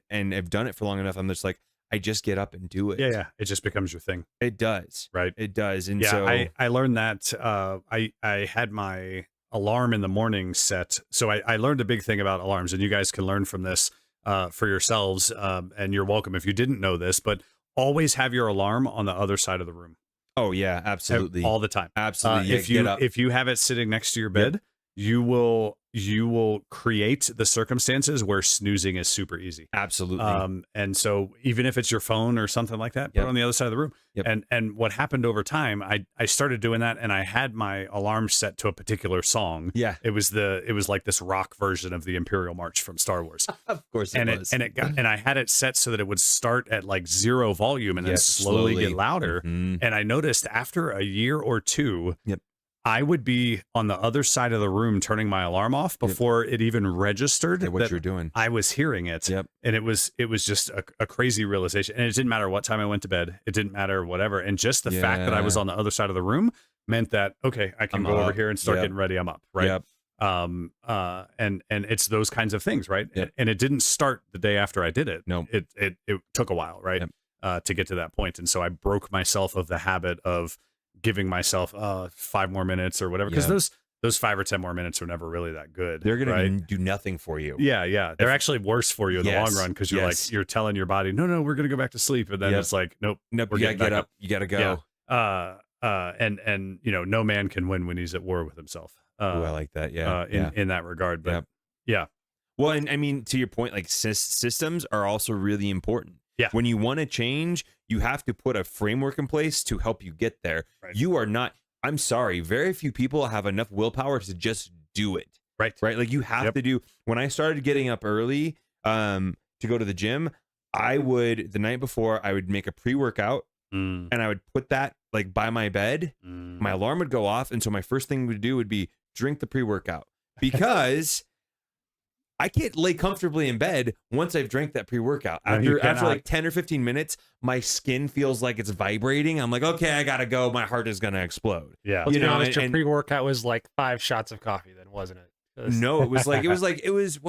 and have done it for long enough. I'm just like, I just get up and do it. Yeah. It just becomes your thing. It does. Right. It does. And I learned that I had my alarm in the morning set. So I learned a big thing about alarms, and you guys can learn from this for yourselves. And you're welcome if you didn't know this, but always have your alarm on the other side of the room. Oh yeah, absolutely. All the time. Absolutely. If you have it sitting next to your bed, you will create the circumstances where snoozing is super easy. Absolutely. And so even if it's your phone or something like that, put it on the other side of the room. And what happened over time, I started doing that, and I had my alarm set to a particular song. Yeah. It was like this rock version of the Imperial March from Star Wars. Of course it was. And I had it set so that it would start at like 0 volume and then slowly get louder. And I noticed after a year or two, I would be on the other side of the room turning my alarm off before it even registered what you're doing. I was hearing it. And it was just a crazy realization. And it didn't matter what time I went to bed. It didn't matter whatever. And just the fact that I was on the other side of the room meant that, okay, I can go over here and start getting ready. I'm up. Right. And it's those kinds of things. Right. And it didn't start the day after I did it. No, it took a while. Right. To get to that point. And so I broke myself of the habit of giving myself 5 more minutes or whatever, because those 5 or 10 more minutes are never really that good. They're going right? to do nothing for you. Yeah. They're actually worse for you in the long run because you're like, you're telling your body, no, we're going to go back to sleep. And then it's like, nope, you we're gotta getting get back up. You got to go. Yeah. And no man can win when he's at war with himself. Ooh, I like that. Yeah. In that regard. But yeah. Well, and I mean, to your point, like systems are also really important. Yeah. When you want to change, you have to put a framework in place to help you get there. Right. You are not, I'm sorry, very few people have enough willpower to just do it. Right. Like you have to do, when I started getting up early to go to the gym, the night before, I would make a pre-workout and I would put that like by my bed. My alarm would go off. And so my first thing to do would be drink the pre-workout because I can't lay comfortably in bed once I've drank that pre-workout. After like 10 or 15 minutes, my skin feels like it's vibrating. I'm like, okay, I gotta go. My heart is gonna explode. Yeah. Let's be honest, your pre-workout was like 5 shots of coffee then, wasn't it? No, it was what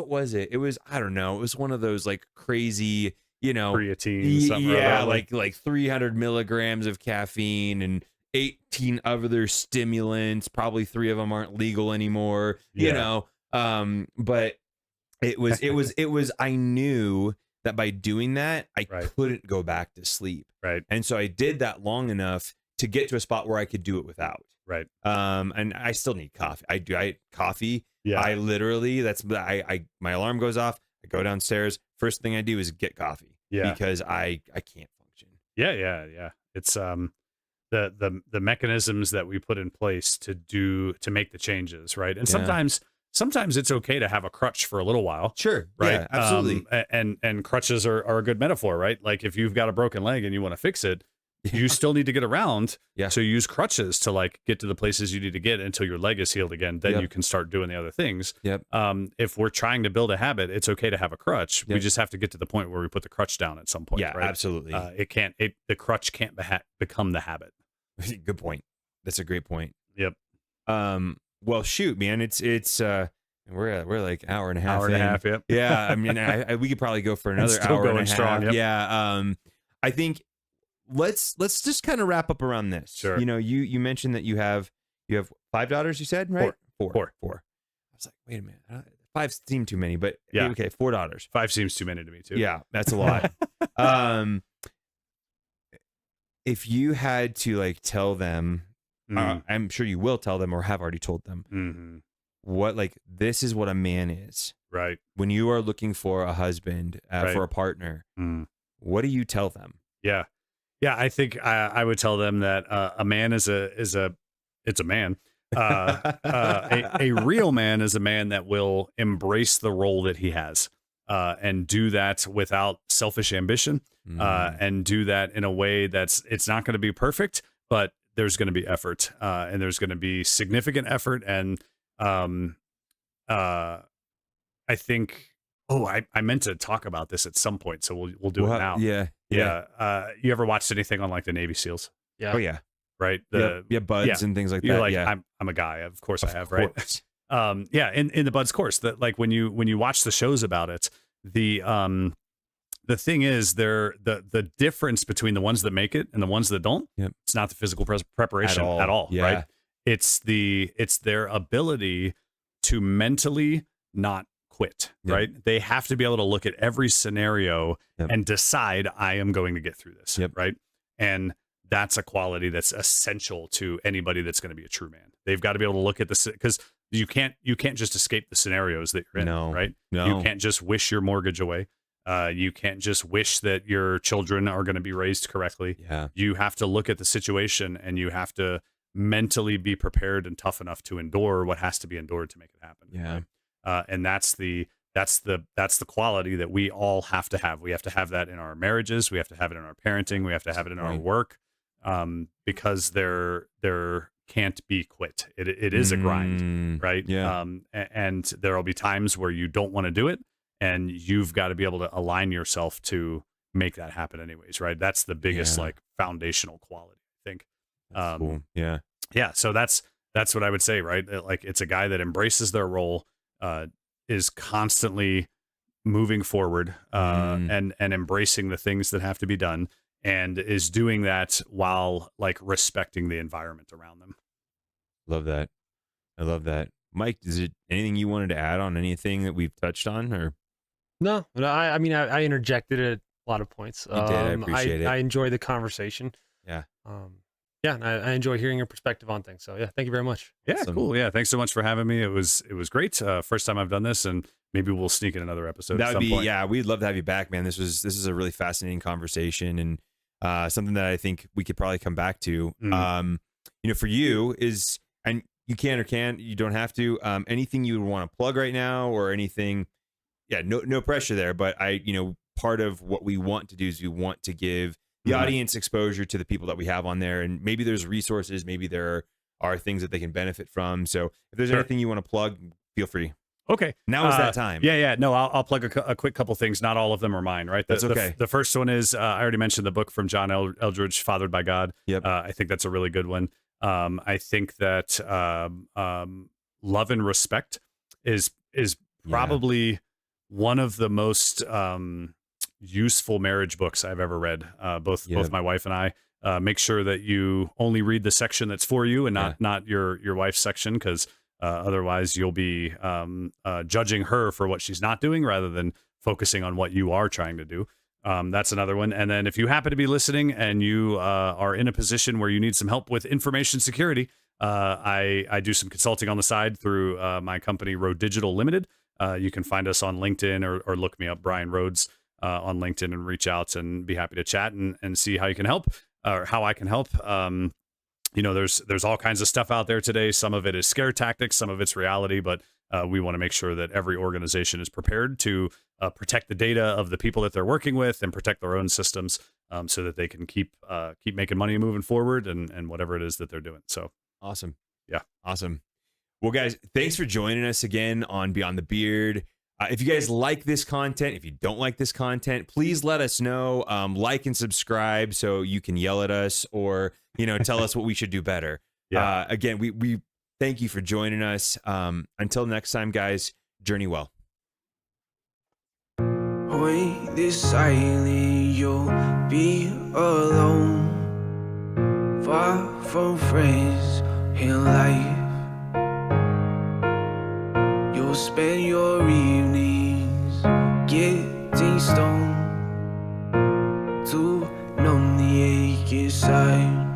was it? It was, I don't know. It was one of those like crazy, creatine, something like 300 milligrams of caffeine and 18 other stimulants. Probably 3 of them aren't legal anymore. But it was. I knew that by doing that, I couldn't go back to sleep. Right. And so I did that long enough to get to a spot where I could do it without. Right. And I still need coffee. I coffee. Yeah. I literally, my alarm goes off. I go downstairs. First thing I do is get coffee. Yeah. Because I can't function. Yeah. It's the mechanisms that we put in place to make the changes, right? And sometimes it's okay to have a crutch for a little while. Sure. Right. Yeah, absolutely. And crutches are a good metaphor, right? Like if you've got a broken leg and you want to fix it, you still need to get around. Yeah. So use crutches to like get to the places you need to get until your leg is healed again. Then you can start doing the other things. Yep. If we're trying to build a habit, it's okay to have a crutch. Yep. We just have to get to the point where we put the crutch down at some point. Yeah, right? absolutely. The crutch can't become the habit. Good point. That's a great point. Yep. Well, shoot, man, it's we're like hour and a half. Yep. Yeah. I mean, we could probably go for another still hour going and a strong, half. yep. Yeah. I think let's just kind of wrap up around this. Sure. You mentioned that you have 5 daughters. You said, right? Four. I was like, wait a minute, 5 seemed too many, but yeah. Okay, 4 daughters. 5 seems too many to me too. Yeah, that's a lot. If you had to like tell them, I'm sure you will tell them or have already told them what, like, this is what a man is. Right. When you are looking for a husband, for a partner, what do you tell them? Yeah. I think I would tell them that a man it's a man. A real man is a man that will embrace the role that he has, and do that without selfish ambition, and do that in a way it's not going to be perfect, but there's going to be effort, and there's going to be significant effort. And I think, I meant to talk about this at some point, so we'll do it now. Yeah. You ever watched anything on like the Navy SEALs? Yeah. Oh yeah. Right. Buds and things like You're that. like, yeah. I'm a guy. Of course I have. Right. In the Buds course, that like when you watch the shows about it, the thing is, the difference between the ones that make it and the ones that don't. Yep. It's not the physical preparation at all. Yeah. Right. It's their ability to mentally not quit. Yep. Right. They have to be able to look at every scenario and decide, I am going to get through this. Yep. Right. And that's a quality that's essential to anybody that's going to be a true man. They've got to be able to look at this, because you can't just escape the scenarios that you're in. No. Right. No. You can't just wish your mortgage away. You can't just wish that your children are going to be raised correctly. Yeah. You have to look at the situation, and you have to mentally be prepared and tough enough to endure what has to be endured to make it happen. Yeah. Right? And that's the quality that we all have to have. We have to have that in our marriages. We have to have it in our parenting. We have to have it in our work, because there can't be quit. It is a grind, right? Yeah. And there will be times where you don't want to do it, and you've got to be able to align yourself to make that happen anyways, right? That's the biggest like foundational quality, I think. That's cool. Yeah. Yeah. So that's what I would say, right? Like, it's a guy that embraces their role, is constantly moving forward, and embracing the things that have to be done, and is doing that while like respecting the environment around them. Love that. I love that. Mike, is it anything you wanted to add on anything that we've touched on, or? No, but I mean, I interjected at a lot of points. You did. I appreciate it. I enjoy the conversation. Yeah. Yeah, and I enjoy hearing your perspective on things. So yeah, thank you very much. Yeah, Awesome. cool. Yeah, thanks so much for having me. It was great. First time I've done this, and maybe we'll sneak in another episode. That at would some be point. yeah. We'd love to have you back, man. This is a really fascinating conversation, and something that I think we could probably come back to. You know, for you is, and you can or can't, you don't have to. Anything you would want to plug right now, or anything. Yeah, no pressure there. But part of what we want to do is we want to give the audience exposure to the people that we have on there, and maybe there's resources, maybe there are things that they can benefit from. So if there's anything you want to plug, feel free. Okay. Now is that time. Yeah. No, I'll plug a quick couple things. Not all of them are mine, right? That's okay. The first one is, I already mentioned the book from John Eldridge, Fathered by God. Yep. I think that's a really good one. I think that Love and Respect is probably one of the most useful marriage books I've ever read. Both my wife and I make sure that you only read the section that's for you and not your wife's section, because otherwise you'll be judging her for what she's not doing rather than focusing on what you are trying to do. That's another one. And then if you happen to be listening and you are in a position where you need some help with information security, I do some consulting on the side through my company, Rhode Digital Limited. You can find us on LinkedIn or look me up, Brian Rhodes, on LinkedIn, and reach out and be happy to chat and see how you can help, or how I can help. There's all kinds of stuff out there today. Some of it is scare tactics, some of it's reality, but we want to make sure that every organization is prepared to protect the data of the people that they're working with and protect their own systems, so that they can keep making money moving forward and whatever it is that they're doing. So awesome. Yeah. Awesome. Well, guys, thanks for joining us again on Beyond the Beard. If you guys like this content, if you don't like this content, please let us know. Like and subscribe so you can yell at us, or tell us what we should do better. Yeah. Again, we thank you for joining us. Until next time, guys, journey well. When this silent, you'll be alone, far from friends in life. You'll spend your evenings getting stoned to numb the ache inside.